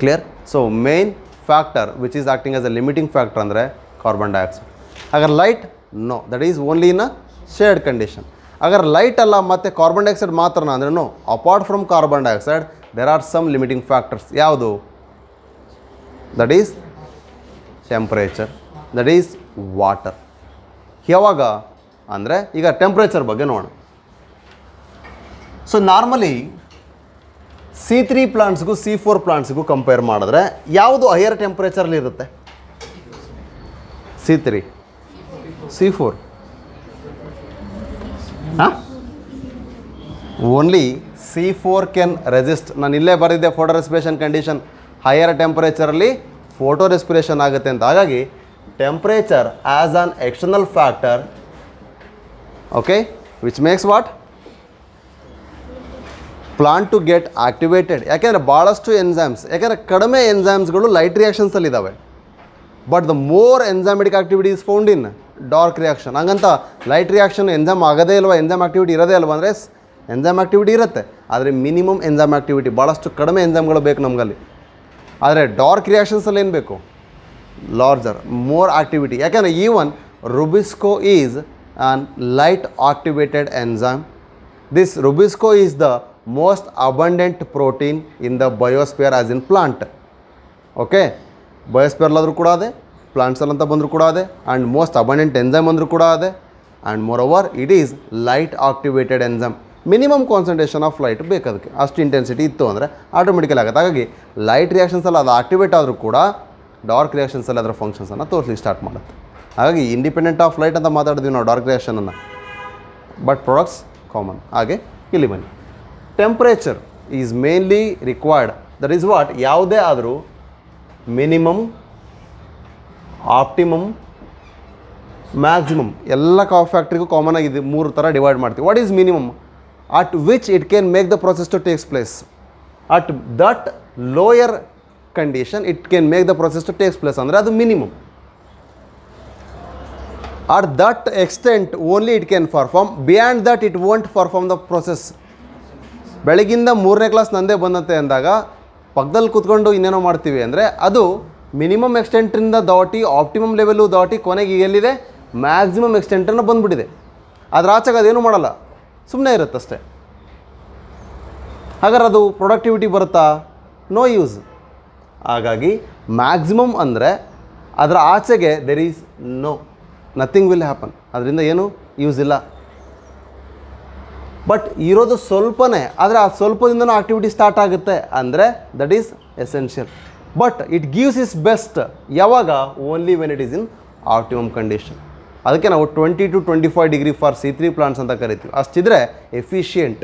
Speaker 1: Clear. So main factor which is acting as a limiting factor ಅಂದರೆ ಕಾರ್ಬನ್ ಡೈಆಕ್ಸೈಡ್. ಅಗರ್ light no, that is only in a shared condition. ಅಗರ್ ಲೈಟ್ ಅಲ್ಲ ಮತ್ತು ಕಾರ್ಬನ್ ಡೈಆಕ್ಸೈಡ್ ಮಾತ್ರನ ಅಂದರೆ no, apart from carbon dioxide there are some limiting factors. ಯಾವುದು? That is temperature, that is water. ಯಾವಾಗ ಅಂದರೆ ಈಗ ಟೆಂಪ್ರೇಚರ್ ಬಗ್ಗೆ ನೋಡೋಣ. ಸೊ ನಾರ್ಮಲಿ C3 ಪ್ಲಾಂಟ್ಸ್ಗೂ C4 ಪ್ಲಾಂಟ್ಸ್ಗೂ ಕಂಪೇರ್ ಮಾಡಿದ್ರೆ ಯಾವುದು ಹೈಯರ್ ಟೆಂಪ್ರೇಚರ್ಲಿ ಇರುತ್ತೆ? C3, C4. ಹಾಂ, ಓನ್ಲಿ C4 ಕ್ಯಾನ್ ರೆಸಿಸ್ಟ್. ನಾನು ಇಲ್ಲೇ ಬರೆದಿದ್ದೆ ಫೋಟೋ ರೆಸ್ಪಿರೇಷನ್ ಕಂಡೀಷನ್, ಹೈಯರ್ ಟೆಂಪರೇಚರಲ್ಲಿ ಫೋಟೋ ರೆಸ್ಪಿರೇಷನ್ ಆಗುತ್ತೆ ಅಂತ. ಹಾಗಾಗಿ temperature as an external factor, okay, which makes what plant to get activated. ಯಾಕೆಂದರೆ ಭಾಳಷ್ಟು ಎನ್ಸೈಮ್ಸ್, ಯಾಕೆಂದರೆ ಕಡಿಮೆ ಎನ್ಸೈಮ್ಸ್ಗಳು ಲೈಟ್ ರಿಯಾಕ್ಷನ್ಸಲ್ಲಿದ್ದಾವೆ, but the more enzymatic activity is found in dark reaction. ಹಂಗಂತ ಲೈಟ್ ರಿಯಾಕ್ಷನ್ ಎಂಜೈಮ್ ಆಗೋದೇ ಇಲ್ವಾ, ಎಂಜೈಮ್ ಆಕ್ಟಿವಿಟಿ ಇರೋದೇ ಅಲ್ವಾ ಅಂದರೆ ಎಂಜೈಮ್ ಆಕ್ಟಿವಿಟಿ ಇರುತ್ತೆ, ಆದರೆ ಮಿನಿಮಮ್ ಎಂಜೈಮ್ ಆಕ್ಟಿವಿಟಿ, ಭಾಳಷ್ಟು ಕಡಿಮೆ ಎಂಜೈಮ್ಗಳು ಬೇಕು ನಮಗಲ್ಲಿ. ಆದರೆ ಡಾರ್ಕ್ ರಿಯಾಕ್ಷನ್ಸಲ್ಲಿ ಏನು ಬೇಕು? Larger, more activity. ಯಾಕೆಂದರೆ even rubisco is an light activated enzyme. This rubisco is the most abundant protein in the biosphere as in plant. Okay, ಬಯೋಸ್ಪಿಯರ್ಲಾದರೂ ಕೂಡ ಅದೇ, ಪ್ಲಾಂಟ್ಸಲ್ಲಂತ ಬಂದರೂ ಕೂಡ ಅದೇ, ಆ್ಯಂಡ್ ಮೋಸ್ಟ್ ಅಬಂಡೆಂಟ್ ಎಂಜೈಮ್ ಅಂದರೂ ಕೂಡ ಅದೇ, and more over it is light activated enzyme. Minimum concentration of light ಬೇಕು ಅದಕ್ಕೆ, ಅಷ್ಟು ಇಂಟೆನ್ಸಿಟಿ ಇತ್ತು ಅಂದರೆ ಆಟೋಮೆಟಿಕಲ್ ಆಗುತ್ತೆ. ಹಾಗಾಗಿ ಲೈಟ್ ರಿಯಾಕ್ಷನ್ಸಲ್ಲಿ ಅದು ಆಕ್ಟಿವೇಟ್ ಆದರೂ ಕೂಡ ಡಾರ್ಕ್ ರಿಯಾಕ್ಷನ್ಸಲ್ಲಿ ಅದರ ಫಂಕ್ಷನ್ಸನ್ನು ತೋರಿಸ್ಲಿಕ್ಕೆ ಸ್ಟಾರ್ಟ್ ಮಾಡುತ್ತೆ. ಹಾಗಾಗಿ ಇಂಡಿಪೆಂಡೆಂಟ್ ಆಫ್ ಲೈಟ್ ಅಂತ ಮಾತಾಡಿದ್ವಿ ನಾವು ಡಾರ್ಕ್ ರಿಯಾಕ್ಷನನ್ನು, ಬಟ್ ಪ್ರಾಡಕ್ಟ್ಸ್ ಕಾಮನ್. ಹಾಗೆ ಇಲ್ಲಿ ಬನ್ನಿ, temperature is mainly required. That is what, ಯಾವುದೇ ಆದರೂ ಮಿನಿಮಮ್, ಆಪ್ಟಿಮಮ್, ಮ್ಯಾಕ್ಸಿಮಮ್ ಎಲ್ಲ ಫ್ಯಾಕ್ಟ್ರಿಗೂ ಕಾಮನ್ ಆಗಿದೆ, 3 ಥರ ಡಿವೈಡ್ ಮಾಡ್ತೀವಿ. What is minimum? At which it can make the process to takes place. At that lower condition it can make the process to takes place ಅಂದರೆ ಅದು minimum. At that extent only it can perform, beyond that it won't perform the process. ಬೆಳಗಿಂದ 3ನೇ ಕ್ಲಾಸ್ ನಂದೇ ಬಂದಂತೆ ಅಂದಾಗ ಪಕ್ಕದಲ್ಲಿ ಕೂತ್ಕೊಂಡು ಇನ್ನೇನೋ ಮಾಡ್ತೀವಿ ಅಂದರೆ ಅದು ಮಿನಿಮಮ್ ಎಕ್ಸ್ಟೆಂಟಿಂದ ದಾಟಿ ಆಪ್ಟಿಮಮ್ ಲೆವೆಲ್ಲು ದಾಟಿ ಕೊನೆಗೆ ಎಲ್ಲಿದೆ ಮ್ಯಾಕ್ಸಿಮಮ್ ಎಕ್ಸ್ಟೆಂಟನ್ನು ಬಂದುಬಿಟ್ಟಿದೆ. ಅದರ ಆಚೆಗೆ ಅದೇನು ಮಾಡಲ್ಲ, ಸುಮ್ಮನೆ ಇರುತ್ತಷ್ಟೆ. ಹಾಗಾದ್ರೆ ಅದು ಪ್ರೊಡಕ್ಟಿವಿಟಿ ಬರುತ್ತಾ? No use. ಹಾಗಾಗಿ ಮ್ಯಾಕ್ಸಿಮಮ್ ಅಂದರೆ ಅದರ ಆಚೆಗೆ there is nothing will happen, ಅದರಿಂದ ಏನು ಯೂಸ್ ಇಲ್ಲ. ಬಟ್ ಇರೋದು ಸ್ವಲ್ಪನೇ, ಆದರೆ ಆ ಸ್ವಲ್ಪದಿಂದನೂ ಆಕ್ಟಿವಿಟಿ ಸ್ಟಾರ್ಟ್ ಆಗುತ್ತೆ ಅಂದರೆ that is essential. But it gives is best ಯಾವಾಗ? Only when it is in optimum condition. ಅದಕ್ಕೆ ನಾವು 20 to 25 degree for C3 plants ಅಂತ ಕರಿತೀವಿ. ಅಷ್ಟಿದ್ರೆ ಎಫಿಷಿಯೆಂಟ್.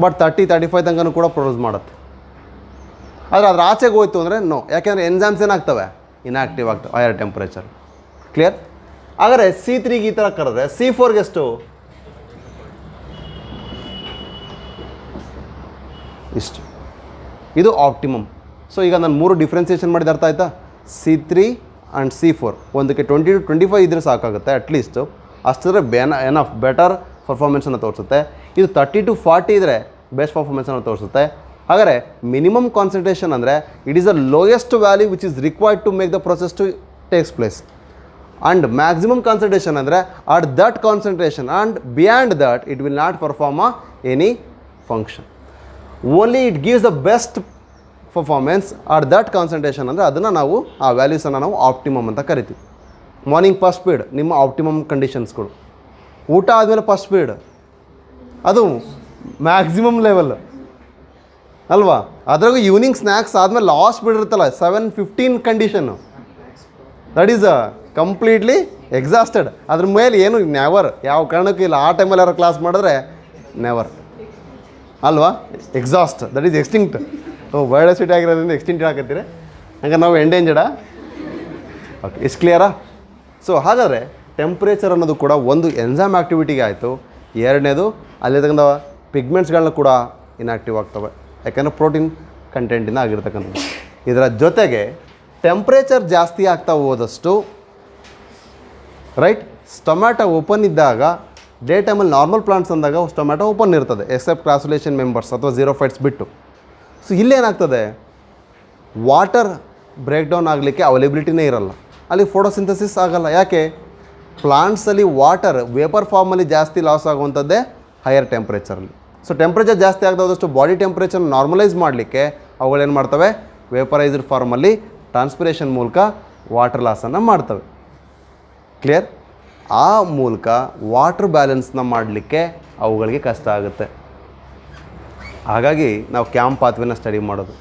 Speaker 1: ಬಟ್ 30-35 ತನಕನೂ ಕೂಡ ಪ್ರೊಡ್ಯೂಸ್ ಮಾಡುತ್ತೆ. ಆದರೆ ಅದ್ರ ಆಚೆಗೆ ಹೋಯ್ತು ಅಂದರೆ ನೋ, ಯಾಕೆಂದರೆ ಎನ್ಸೈಮ್ಸ್ ಏನಾಗ್ತವೆ? ಇನ್ಆಕ್ಟಿವ್ ಆಗ್ತವೆ ಹೈಯರ್ ಟೆಂಪ್ರೇಚರ್. ಕ್ಲಿಯರ್? ಹಾಗಾದರೆ C3ಗೆ ಈ ಥರ ಕರೆದ್ರೆ C4ಗೆ ಎಷ್ಟು? ಇಷ್ಟು. ಇದು ಆಪ್ಟಿಮಮ್. ಸೊ ಈಗ ನಾನು 3 ಡಿಫ್ರೆನ್ಸಿಯೇಷನ್ ಮಾಡಿದ ಅರ್ಥ ಆಯಿತಾ? C3 ಆ್ಯಂಡ್ C4 ಒಂದಕ್ಕೆ 20 to 25 ಇದ್ದರೆ ಸಾಕಾಗುತ್ತೆ ಅಟ್ಲೀಸ್ಟು. ಅಷ್ಟಿದ್ರೆ ಎನಫ್ ಬೆಟರ್ ಪರ್ಫಾರ್ಮೆನ್ಸನ್ನು ತೋರಿಸುತ್ತೆ. ಇದು 30 to 40 ಇದ್ದರೆ ಬೆಸ್ಟ್ ಪರ್ಫಾರ್ಮೆನ್ಸನ್ನು ತೋರಿಸುತ್ತೆ. ಹಾಗಾದರೆ ಮಿನಿಮಮ್ ಕಾನ್ಸಂಟ್ರೇಷನ್ ಅಂದರೆ it is the lowest value which is required to make the process to takes place. And maximum concentration ಅಂದರೆ at that concentration and beyond that it will not perform any function. Only it gives the best performance at that concentration ಅಂದರೆ ಅದನ್ನು ನಾವು ಆ ವ್ಯಾಲ್ಯೂಸನ್ನು ನಾವು ಆಪ್ಟಿಮಮ್ ಅಂತ ಕರಿತೀವಿ. ಮಾರ್ನಿಂಗ್ ಫಸ್ಟ್ ಸ್ಪೀಡ್ ನಿಮ್ಮ ಆಪ್ಟಿಮಮ್ ಕಂಡೀಷನ್ಸ್ಗಳು. ಊಟ ಆದಮೇಲೆ ಫಸ್ಟ್ ಸ್ಪೀಡ್ ಅದು ಮ್ಯಾಕ್ಸಿಮಮ್ ಲೆವೆಲ್ ಅಲ್ವಾ? ಅದ್ರಾಗೂ ಈವ್ನಿಂಗ್ ಸ್ನ್ಯಾಕ್ಸ್ ಆದಮೇಲೆ ಲಾಸ್ಟ್ ಸ್ಪೀಡ್ ಇರುತ್ತಲ್ಲ 7:15 condition, that is completely exhausted. ಅದ್ರ ಮೇಲೆ ಏನು ನೆವರ್, ಯಾವ ಕಾರಣಕ್ಕೂ ಇಲ್ಲ. ಆ ಟೈಮಲ್ಲಿ ಯಾರು ಕ್ಲಾಸ್ ಮಾಡಿದ್ರೆ ನೆವರ್ ಅಲ್ವಾ? Exhaust, that is extinct. Biodiversity ಆಗಿರೋದ್ರಿಂದ ಎಕ್ಸ್ಟಿಂಕ್ಟ್ ಹಾಕತ್ತೀರಿ, ಹಂಗೆ ನಾವು ಎಂಡೇಂಜರ್ಡಾ? ಓಕೆ, ಇಷ್ಟು ಕ್ಲಿಯರಾ? ಸೊ ಹಾಗಾದರೆ ಟೆಂಪ್ರೇಚರ್ ಅನ್ನೋದು ಕೂಡ ಒಂದು ಎಂಜೈಮ್ ಆ್ಯಕ್ಟಿವಿಟಿಗೆ ಆಯಿತು. ಎರಡನೇದು ಅಲ್ಲಿರ್ತಕ್ಕಂಥ ಪಿಗ್ಮೆಂಟ್ಸ್ಗಳನ್ನ ಕೂಡ ಇನ್ಆಕ್ಟಿವ್ ಆಗ್ತವೆ, ಯಾಕೆಂದರೆ ಪ್ರೋಟೀನ್ ಕಂಟೆಂಟಿಂದ ಆಗಿರ್ತಕ್ಕಂಥದ್ದು. ಇದರ ಜೊತೆಗೆ ಟೆಂಪ್ರೇಚರ್ ಜಾಸ್ತಿ ಆಗ್ತಾ ಹೋದಷ್ಟು ರೈಟ್, ಸ್ಟೊಮ್ಯಾಟೊ ಓಪನ್ ಇದ್ದಾಗ ಡೇ ಟೈಮಲ್ಲಿ ನಾರ್ಮಲ್ ಪ್ಲಾಂಟ್ಸ್ ಅಂದಾಗ ಸ್ಟೊಮ್ಯಾಟೊ ಓಪನ್ ಇರ್ತದೆ ಎಕ್ಸೆಪ್ಟ್ ಕ್ರಾಸುಲೇಷನ್ ಮೆಂಬರ್ಸ್ ಅಥವಾ ಝೀರೋಫೈಟ್ಸ್ ಬಿಟ್ಟು. ಸೊ ಇಲ್ಲೇನಾಗ್ತದೆ, ವಾಟರ್ ಬ್ರೇಕ್ ಡೌನ್ ಆಗಲಿಕ್ಕೆ ಅವೈಲೇಬಿಲಿಟಿನೇ ಇರಲ್ಲ, ಅಲ್ಲಿ ಫೋಟೋಸಿಂಥಸಿಸ್ ಆಗಲ್ಲ. ಯಾಕೆ? ಪ್ಲಾಂಟ್ಸಲ್ಲಿ ವಾಟರ್ ವೇಪರ್ ಫಾರ್ಮಲ್ಲಿ ಜಾಸ್ತಿ ಲಾಸ್ ಆಗುವಂಥದ್ದೇ ಹೈಯರ್ ಟೆಂಪ್ರೇಚರಲ್ಲಿ. ಸೊ ಟೆಂಪ್ರೇಚರ್ ಜಾಸ್ತಿ ಆಗದಷ್ಟು ಬಾಡಿ ಟೆಂಪ್ರೇಚರ್ ನಾರ್ಮಲೈಸ್ ಮಾಡಲಿಕ್ಕೆ ಅವುಗಳೇನು ಮಾಡ್ತವೆ, ವೇಪರೈಸ್ಡ್ ಫಾರ್ಮಲ್ಲಿ ಟ್ರಾನ್ಸ್ಪಿರೇಷನ್ ಮೂಲಕ ವಾಟರ್ ಲಾಸನ್ನು ಮಾಡ್ತವೆ. ಕ್ಲಿಯರ್? ಆ ಮೂಲಕ ವಾಟರ್ ಬ್ಯಾಲೆನ್ಸ್ನ ಮಾಡಲಿಕ್ಕೆ ಅವುಗಳಿಗೆ ಕಷ್ಟ ಆಗುತ್ತೆ. ಹಾಗಾಗಿ ನಾವು ಕ್ಯಾಂಪ್ ಪಾತ್ವೇನ ಸ್ಟಡಿ ಮಾಡೋದು.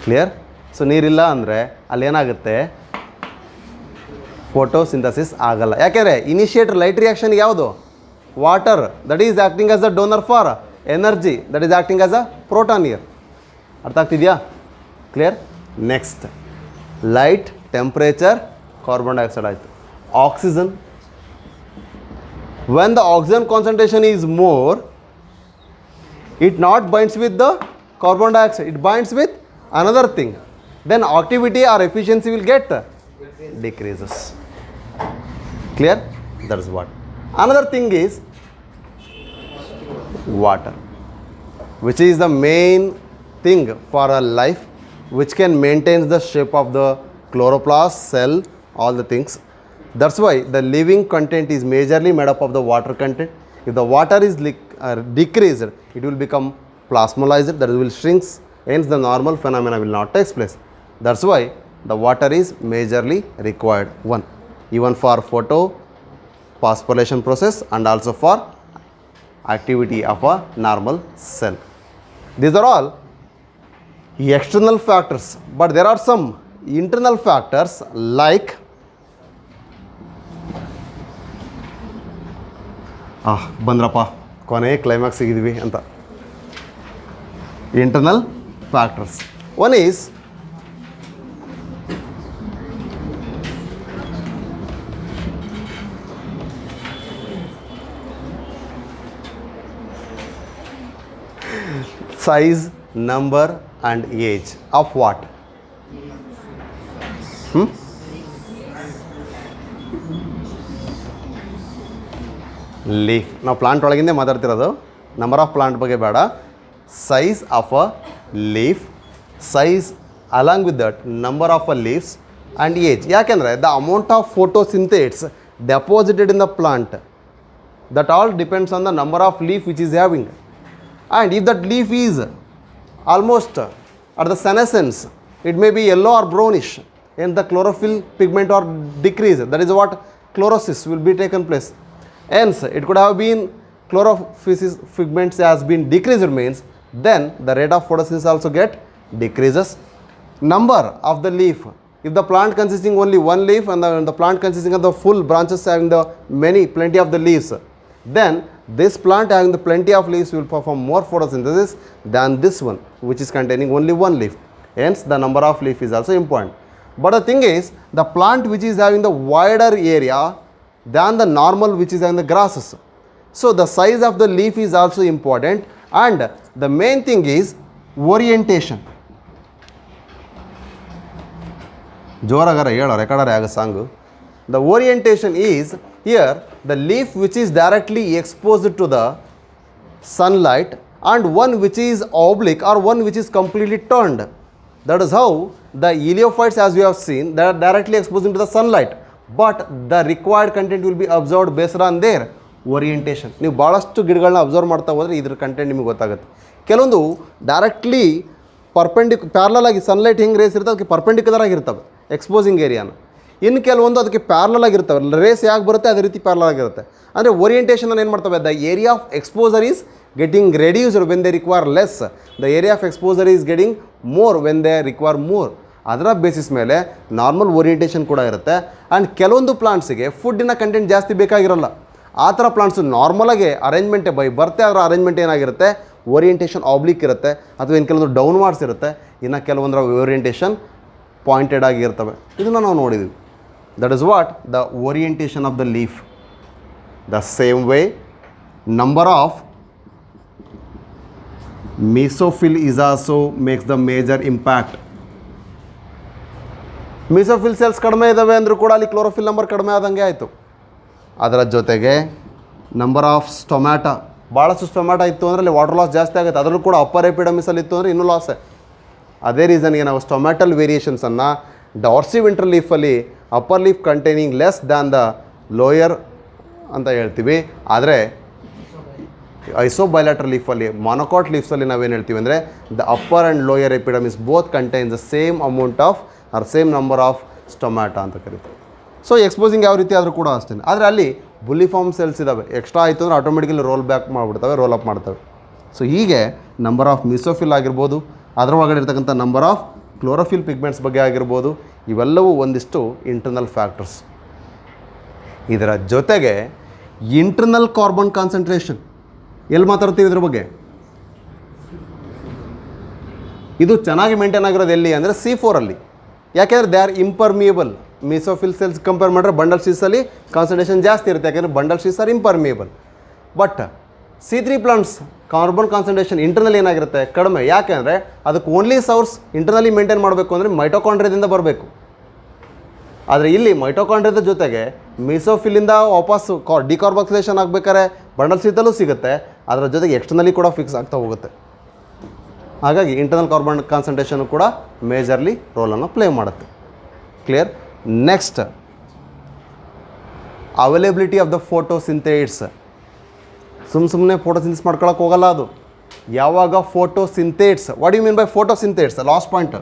Speaker 1: ಕ್ಲಿಯರ್? ಸೊ ನೀರಿಲ್ಲ ಅಂದರೆ ಅಲ್ಲೇನಾಗುತ್ತೆ, ಫೋಟೋಸಿಂಥಸಿಸ್ ಆಗಲ್ಲ. ಯಾಕೆಂದರೆ ಇನಿಷಿಯೇಟರ್ ಲೈಟ್ ರಿಯಾಕ್ಷನ್ ಯಾವುದು? Water, that is acting as the donor for energy, that is acting as a proton ಇಯರ್. ಅರ್ಥ ಆಗ್ತಿದೆಯಾ? Clear? Next, light, temperature, carbon dioxide ಆಯಿತು. Oxygen, when the oxygen concentration is more, it not binds with the carbon dioxide, it binds with another thing, then activity or efficiency will get decreases. Clear? That is what. Another thing is water, which is the main thing for a life, which can maintain the shape of the chloroplast, cell, all the things. That's why the living content is majorly made up of the water content. If the water is decreased, it will become plasmolized, that will shrinks, hence the normal phenomena will not take place. That's why the water is majorly required, one, even for photo phosphorylation process and also for activity of a normal cell. These are all external factors, but there are some internal factors like ಬಂದ್ರಪ್ಪ ಕೊನೆ ಕ್ಲೈಮ್ಯಾಕ್ಸ್ ಸಿಗಿದ್ವಿ ಅಂತ. Internal factors, one is size, number and age of what? Leaf. ನಾವು ಪ್ಲಾಂಟ್ ಒಳಗಿಂದೇ ಮಾತಾಡ್ತಿರೋದು, ನಂಬರ್ ಆಫ್ ಪ್ಲಾಂಟ್ ಬಗ್ಗೆ ಬೇಡ. Size of a leaf, size along with that number of a leaves and age. ಯಾಕೆಂದರೆ the amount of photosynthates deposited in the plant, that all depends on the number of leaf which is having. And if that leaf is almost at the senescence, it may be yellow or brownish and the chlorophyll pigment or decrease, that is what chlorosis will be taken place. Hence it could have been chlorophyll pigments has been decreased, means then the rate of photosynthesis also get decreases. Number of the leaf, if the plant consisting only one leaf and the plant consisting of the full branches having the plenty of the leaves, then this plant having the plenty of leaves will perform more photosynthesis than this one which is containing only one leaf. Hence the number of leaf is also important. But the thing is, the plant which is having the wider area than the normal which is having the grasses, so the size of the leaf is also important. And the main thing is orientation. ಜೋರಾಗಾರ ಹೇಳೋ ರೆಕಾರ್ಡರ್ ಆಗ song. The orientation is here the leaf which is directly exposed to the sunlight and one which is oblique or one which is completely turned. That is how the heliophytes, as we have seen, they are directly exposed to the sunlight, but the required content will be absorbed based on their orientation. ನೀವು ಭಾಳಷ್ಟು ಗಿಡಗಳನ್ನ ಅಬ್ಸರ್ವ್ ಮಾಡ್ತಾ ಹೋದರೆ ಇದ್ರ ಕಂಟೆಂಟ್ ನಿಮಗೆ ಗೊತ್ತಾಗುತ್ತೆ. ಕೆಲವೊಂದು ಡೈರೆಕ್ಟ್ಲಿ ಪ್ಯಾರಲಲ್ ಆಗಿ ಸನ್ಲೈಟ್ ಹೆಂಗೆ ರೇಸ್ ಇರ್ತವೆ ಅದಕ್ಕೆ ಪರ್ಪೆಂಡಿಕ್ಯುಲರ್ ಆಗಿರ್ತವೆ ಎಕ್ಸ್ಪೋಸಿಂಗ್ ಏರಿಯಾನ. ಇನ್ನು ಕೆಲವೊಂದು ಅದಕ್ಕೆ ಪ್ಯಾರಲಲ್ ಆಗಿರ್ತವೆ, ರೇಸ್ ಯಾಕೆ ಬರುತ್ತೆ ಅದೇ ರೀತಿ ಪ್ಯಾರಲಲ್ ಆಗಿರುತ್ತೆ. ಅಂದರೆ ಓರಿಯೆಂಟೇಷನ್ ಏನು ಮಾಡ್ತವೆ, the area of exposure is getting reduced when they require less, the area of exposure is getting more when they require more. ಅದರ ಬೇಸಿಸ್ ಮೇಲೆ ನಾರ್ಮಲ್ ಓರಿಯೆಂಟೇಷನ್ ಕೂಡ ಇರುತ್ತೆ. ಆ್ಯಂಡ್ ಕೆಲವೊಂದು ಪ್ಲಾಂಟ್ಸಿಗೆ ಫುಡ್ಡಿನ ಕಂಟೆಂಟ್ ಜಾಸ್ತಿ ಬೇಕಾಗಿರೋಲ್ಲ. ಆ ಥರ ಪ್ಲಾಂಟ್ಸು ನಾರ್ಮಲಾಗಿ ಅರೇಂಜ್ಮೆಂಟೇ ಬೈ ಬರ್ತೆ, ಅದರ ಅರೇಂಜ್ಮೆಂಟ್ ಏನಾಗಿರುತ್ತೆ, ಓರಿಯೆಂಟೇಷನ್ ಆಬ್ಲಿಕ್ ಇರುತ್ತೆ ಅಥವಾ ಇನ್ನು ಕೆಲವೊಂದು ಡೌನ್ ವಾರ್ಡ್ಸ್ ಇರುತ್ತೆ, ಇನ್ನು ಕೆಲವೊಂದರ ಓರಿಯೆಂಟೇಷನ್ ಪಾಯಿಂಟೆಡ್ ಆಗಿರ್ತವೆ. ಇದನ್ನು ನಾವು ನೋಡಿದ್ವಿ. That is what the orientation of the leaf. The same way, number of mesophyll is also makes the major impact. mesophyll cells ಕಡಿಮೆ ಇದ್ದಾವೆ ಅಂದರೂ ಕೂಡ ಅಲ್ಲಿ ಕ್ಲೋರೋಫಿಲ್ ನಂಬರ್ ಕಡಿಮೆ ಆದಂಗೆ ಆಯಿತು. ಅದರ ಜೊತೆಗೆ ನಂಬರ್ ಆಫ್ ಸ್ಟೊಮ್ಯಾಟೊ, ಭಾಳಷ್ಟು ಸ್ಟೊಮ್ಯಾಟೊ ಇತ್ತು ಅಂದರೆ ಅಲ್ಲಿ ವಾಟರ್ ಲಾಸ್ ಜಾಸ್ತಿ ಆಗುತ್ತೆ. ಅದರಲ್ಲೂ ಕೂಡ ಅಪ್ಪರ್ ಎಪಿಡಮಿಸಲ್ಲಿ ಇತ್ತು ಅಂದರೆ ಇನ್ನೂ ಲಾಸೇ. ಅದೇ ರೀಸನ್ಗೆ ನಾವು ಸ್ಟೊಮ್ಯಾಟಲ್ ವೇರಿಯೇಷನ್ಸನ್ನು ಡಾರ್ಸಿವೆಂಟ್ರಲ್ ಲೀಫಲ್ಲಿ upper leaf containing less than the lower ಅಂತ ಹೇಳ್ತೀವಿ. ಆದರೆ ಐಸೋಬೈಲಾಟ್ರಲ್ ಲೀಫಲ್ಲಿ ಮೊನೊಕಾಟ್ ಲೀಫ್ಸಲ್ಲಿ ನಾವೇನು ಹೇಳ್ತೀವಿ ಅಂದರೆ the upper and lower epidermis both contains the same amount of or same number of stomata ಅಂತ ಕರಿತೀವಿ. ಸೊ ಎಕ್ಸ್ಪೋಸಿಂಗ್ ಯಾವ ರೀತಿ ಆದರೂ ಕೂಡ ಅಷ್ಟೇ. ಆದರೆ ಅಲ್ಲಿ ಬುಲ್ಲಿಫಾರ್ಮ್ ಸೆಲ್ಸ್ ಇದ್ದಾವೆ, ಎಕ್ಸ್ಟ್ರಾ ಆಯಿತು ಅಂದರೆ ಆಟೋಮೆಟಿಕಲಿ ರೋಲ್ ಬ್ಯಾಕ್ ಮಾಡಿಬಿಡ್ತವೆ, ರೋಲ್ ಅಪ್ ಮಾಡ್ತವೆ. ಸೊ ಹೀಗೆ ನಂಬರ್ ಆಫ್ ಮಿಸೋಫಿಲ್ ಆಗಿರ್ಬೋದು, ಅದರ ಒಳಗಡೆ ಇರ್ತಕ್ಕಂಥ ನಂಬರ್ ಆಫ್ ಕ್ಲೋರೋಫಿಲ್ ಪಿಗ್ಮೆಂಟ್ಸ್ ಬಗ್ಗೆ ಆಗಿರ್ಬೋದು, ಇವೆಲ್ಲವೂ ಒಂದಿಷ್ಟು ಇಂಟರ್ನಲ್ ಫ್ಯಾಕ್ಟರ್ಸ್. ಇದರ ಜೊತೆಗೆ ಇಂಟರ್ನಲ್ ಕಾರ್ಬನ್ ಕಾನ್ಸಂಟ್ರೇಷನ್ ಎಲ್ಲಿ ಮಾತಾಡ್ತೀವಿ ಇದ್ರ ಬಗ್ಗೆ? ಇದು ಚೆನ್ನಾಗಿ ಮೇಂಟೈನ್ ಆಗಿರೋದು ಎಲ್ಲಿ ಅಂದರೆ C4ಅಲ್ಲಿ. ಯಾಕೆಂದರೆ they are impermeable. Mesophyll cells compare ಮಾಡಿದ್ರೆ ಬಂಡಲ್ ಶೀಟ್ಸಲ್ಲಿ ಕಾನ್ಸಂಟ್ರೇಷನ್ ಜಾಸ್ತಿ ಇರುತ್ತೆ, ಯಾಕೆಂದರೆ bundle sheaths are impermeable. But C3 plants carbon concentration internal ಏನಾಗಿರುತ್ತೆ? ಕಡಿಮೆ. ಯಾಕೆಂದರೆ ಅದಕ್ಕೆ ಓನ್ಲಿ ಸೋರ್ಸ್ ಇಂಟರ್ನಲಿ ಮೇಂಟೈನ್ ಮಾಡಬೇಕು ಅಂದರೆ ಮೈಟೋಕಾಂಡ್ರಿಯಾದಿಂದ ಬರಬೇಕು. ಆದರೆ ಇಲ್ಲಿ ಮೈಟೋಕಾಂಡ್ರಿಯಾದ ಜೊತೆಗೆ ಮಿಸೋಫಿಲಿಂದ ವಾಪಸ್ಸು ಡಿಕಾರ್ಬಾಕ್ಸಿಲೇಷನ್ ಆಗಬೇಕಾದ್ರೆ ಬಂಡಲ್ ಶೀಟಲ್ಲೂ ಸಿಗುತ್ತೆ, ಅದರ ಜೊತೆಗೆ ಎಕ್ಸ್ಟರ್ನಲಿ ಕೂಡ ಫಿಕ್ಸ್ ಆಗ್ತಾ ಹೋಗುತ್ತೆ. ಹಾಗಾಗಿ ಇಂಟರ್ನಲ್ ಕಾರ್ಬನ್ ಕಾನ್ಸಂಟ್ರೇಷನ್ ಕೂಡ ಮೇಜರ್ಲಿ ರೋಲನ್ನು ಪ್ಲೇ ಮಾಡುತ್ತೆ. Clear? Next, availability of the photosynthates. ಸುಮ್ಮನೆ ಫೋಟೋಸಿಂಥೆಸಿಸ್ ಮಾಡ್ಕೊಳಕ್ಕೆ ಹೋಗಲ್ಲ ಅದು. ಯಾವಾಗ photosynthates, what you mean by photosynthates? Last point,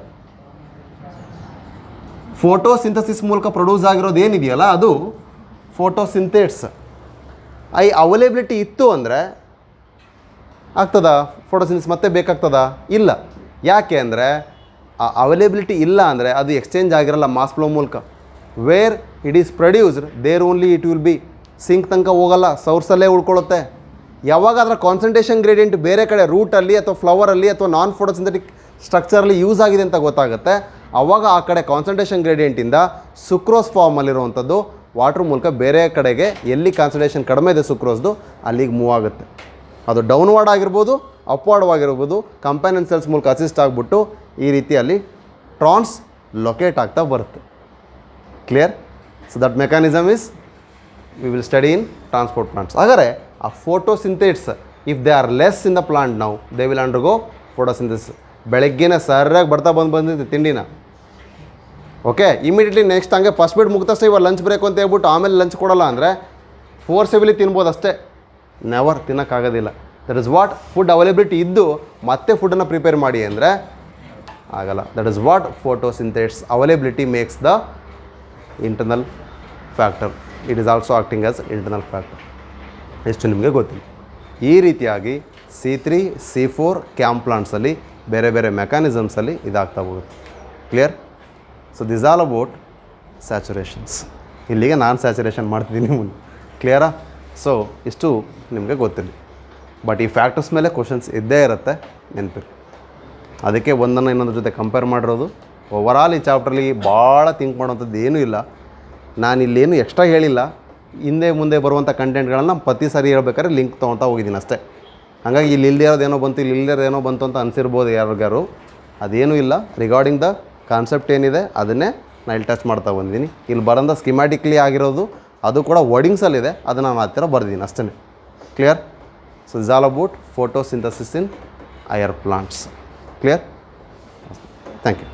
Speaker 1: photosynthesis ಮೂಲಕ ಪ್ರೊಡ್ಯೂಸ್ ಆಗಿರೋದು ಏನಿದೆಯಲ್ಲ ಅದು ಫೋಟೋಸಿಂಥೇಟ್ಸ್. ಐ ಅವೈಲೇಬಿಲಿಟಿ ಇತ್ತು ಅಂದರೆ ಆಗ್ತದಾ ಫೋಟೋಸಿಂಥಸಿಸ್ ಮತ್ತೆ ಬೇಕಾಗ್ತದಾ? ಇಲ್ಲ. ಯಾಕೆ ಅಂದರೆ ಆ ಅವೈಲೇಬಿಲಿಟಿ ಇಲ್ಲ ಅಂದರೆ ಅದು ಎಕ್ಸ್ಚೇಂಜ್ ಆಗಿರಲ್ಲ ಮಾಸ್ ಫ್ಲೋ ಮೂಲಕ. Where it is produced there only it will be. Sink ತನಕ ಹೋಗಲ್ಲ, ಸೋರ್ಸಲ್ಲೇ ಉಳ್ಕೊಳ್ಳುತ್ತೆ. ಯಾವಾಗ ಅದರ ಕಾನ್ಸಂಟ್ರೇಷನ್ ಗ್ರೇಡಿಯಂಟ್ ಬೇರೆ ಕಡೆ ರೂಟಲ್ಲಿ ಅಥವಾ ಫ್ಲವರಲ್ಲಿ ಅಥವಾ ನಾನ್ ಫೋಟೋಸಿಂಥೆಟಿಕ್ ಸ್ಟ್ರಕ್ಚರಲ್ಲಿ ಯೂಸ್ ಆಗಿದೆ ಅಂತ ಗೊತ್ತಾಗುತ್ತೆ, ಆವಾಗ ಆ ಕಡೆ ಕಾನ್ಸಂಟ್ರೇಷನ್ ಗ್ರೇಡಿಯಂಟಿಂದ ಸುಕ್ರೋಸ್ ಫಾರ್ಮಲ್ಲಿರುವಂಥದ್ದು ವಾಟ್ರ್ ಮೂಲಕ ಬೇರೆ ಕಡೆಗೆ ಎಲ್ಲಿ ಕಾನ್ಸಂಟ್ರೇಷನ್ ಕಡಿಮೆ ಇದೆ ಸುಕ್ರೋಸ್ದು ಅಲ್ಲಿಗೆ ಮೂವ್ ಆಗುತ್ತೆ. ಅದು ಡೌನ್ವರ್ಡ್ ಆಗಿರ್ಬೋದು, ಅಪ್ವರ್ಡ್ ಆಗಿರ್ಬೋದು, ಕಂಪ್ಯಾನಿಯನ್ ಸೆಲ್ಸ್ ಮೂಲಕ ಅಸಿಸ್ಟ್ ಆಗಿಬಿಟ್ಟು ಈ ರೀತಿಯಲ್ಲಿ ಟ್ರಾನ್ಸ್ ಲೊಕೇಟ್ ಆಗ್ತಾ ಬರುತ್ತೆ. Clear? So that mechanism is we will study in transport plants. ಹಾಗಾದರೆ ಆ photosynthates if they are less in the plant now they will undergo photosynthesis. ಬೆಳಗ್ಗೆನೇ ಸರಿಯಾಗಿ ಬಂದಿದೆ ತಿಂಡಿನ, ಓಕೆ, ಇಮಿಡಿಯೇಟ್ಲಿ ನೆಕ್ಸ್ಟ್ ಹಂಗೆ ಫಸ್ಟ್ ಬೀಟ್ ಮುಗ್ದಷ್ಟೇ ಇವಾಗ ಲಂಚ್ ಬ್ರೇಕ್ ಅಂತ ಹೇಳ್ಬಿಟ್ಟು ಆಮೇಲೆ ಲಂಚ್ ಕೊಡೋಲ್ಲ ಅಂದರೆ ಫೋರ್ಸೆಬಲಿ ತಿನ್ಬೋದು ಅಷ್ಟೇ, ನೆವರ್ ತಿನ್ನೋಕ್ಕಾಗೋದಿಲ್ಲ. That is what food availability ಇದ್ದು ಮತ್ತೆ ಫುಡ್ಡನ್ನು ಪ್ರಿಪೇರ್ ಮಾಡಿ ಅಂದರೆ ಆಗಲ್ಲ. That is what photosynthates availability makes the internal factor. It is also acting as internal factor. ಎಷ್ಟು ನಿಮಗೆ ಗೊತ್ತಿಲ್ಲ. ಈ ರೀತಿಯಾಗಿ C3, C4 ಕ್ಯಾಂಪ್ ಪ್ಲಾಂಟ್ಸಲ್ಲಿ ಬೇರೆ ಬೇರೆ ಮೆಕ್ಯಾನಿಸಮ್ಸಲ್ಲಿ ಇದಾಗ್ತಾ ಹೋಗುತ್ತೆ. Clear? So this all about saturations. ಇಲ್ಲಿಗೆ ನಾನು ಸ್ಯಾಚುರೇಷನ್ ಮಾಡ್ತಿದ್ದೀನಿ ಮುಂದೆ. ಕ್ಲಿಯರಾ? ಸೊ ಇಷ್ಟು ನಿಮಗೆ ಗೊತ್ತಿಲ್ಲ. ಬಟ್ ಈ ಫ್ಯಾಕ್ಟರ್ಸ್ ಮೇಲೆ ಕ್ವಶನ್ಸ್ ಇದ್ದೇ ಇರುತ್ತೆ, ನೆನಪಿರಿ. ಅದಕ್ಕೆ ಒಂದನ್ನು ಇನ್ನೊಂದ್ರ ಜೊತೆ ಕಂಪೇರ್ ಮಾಡಿರೋದು. ಓವರಾಲ್ ಈ ಚಾಪ್ಟ್ರಲ್ಲಿ ಭಾಳ ಥಿಂಕ್ ಮಾಡೋವಂಥದ್ದು ಏನೂ ಇಲ್ಲ. ನಾನು ಇಲ್ಲೇನು ಎಕ್ಸ್ಟ್ರಾ ಹೇಳಿಲ್ಲ. ಹಿಂದೆ ಮುಂದೆ ಬರುವಂಥ ಕಂಟೆಂಟ್ಗಳನ್ನ ಪ್ರತಿ ಸಾರಿ ಹೇಳ್ಬೇಕಾದ್ರೆ ಲಿಂಕ್ ತೊಗೊತಾ ಹೋಗಿದ್ದೀನಿ ಅಷ್ಟೇ. ಹಾಗಾಗಿ ಇಲ್ಲಿ ಇಲ್ಲದೇ ಇರೋದೇನೋ ಬಂತು, ಇಲ್ಲಿ ಇಲ್ಲದೇ ಏನೋ ಬಂತು ಅಂತ ಅನಿಸಿರ್ಬೋದು ಯಾರಿಗಾರು. ಅದೇನೂ ಇಲ್ಲ. ರಿಗಾರ್ಡಿಂಗ್ ದ ಕಾನ್ಸೆಪ್ಟ್ ಏನಿದೆ ಅದನ್ನೇ ನಾನು ಇಲ್ಲಿ ಟಚ್ ಮಾಡ್ತಾ ಬಂದಿದ್ದೀನಿ. ಇಲ್ಲಿ ಬರೋಂಥ ಸ್ಕಿಮ್ಯಾಟಿಕ್ಲಿ ಆಗಿರೋದು ಅದು ಕೂಡ ವರ್ಡಿಂಗ್ಸಲ್ಲಿದೆ, ಅದನ್ನು ನಾನು ಹತ್ತಿರ ಬರ್ದಿದ್ದೀನಿ ಅಷ್ಟೇ. Clear? So is all about photosynthesis in higher plants. Clear? Thank you.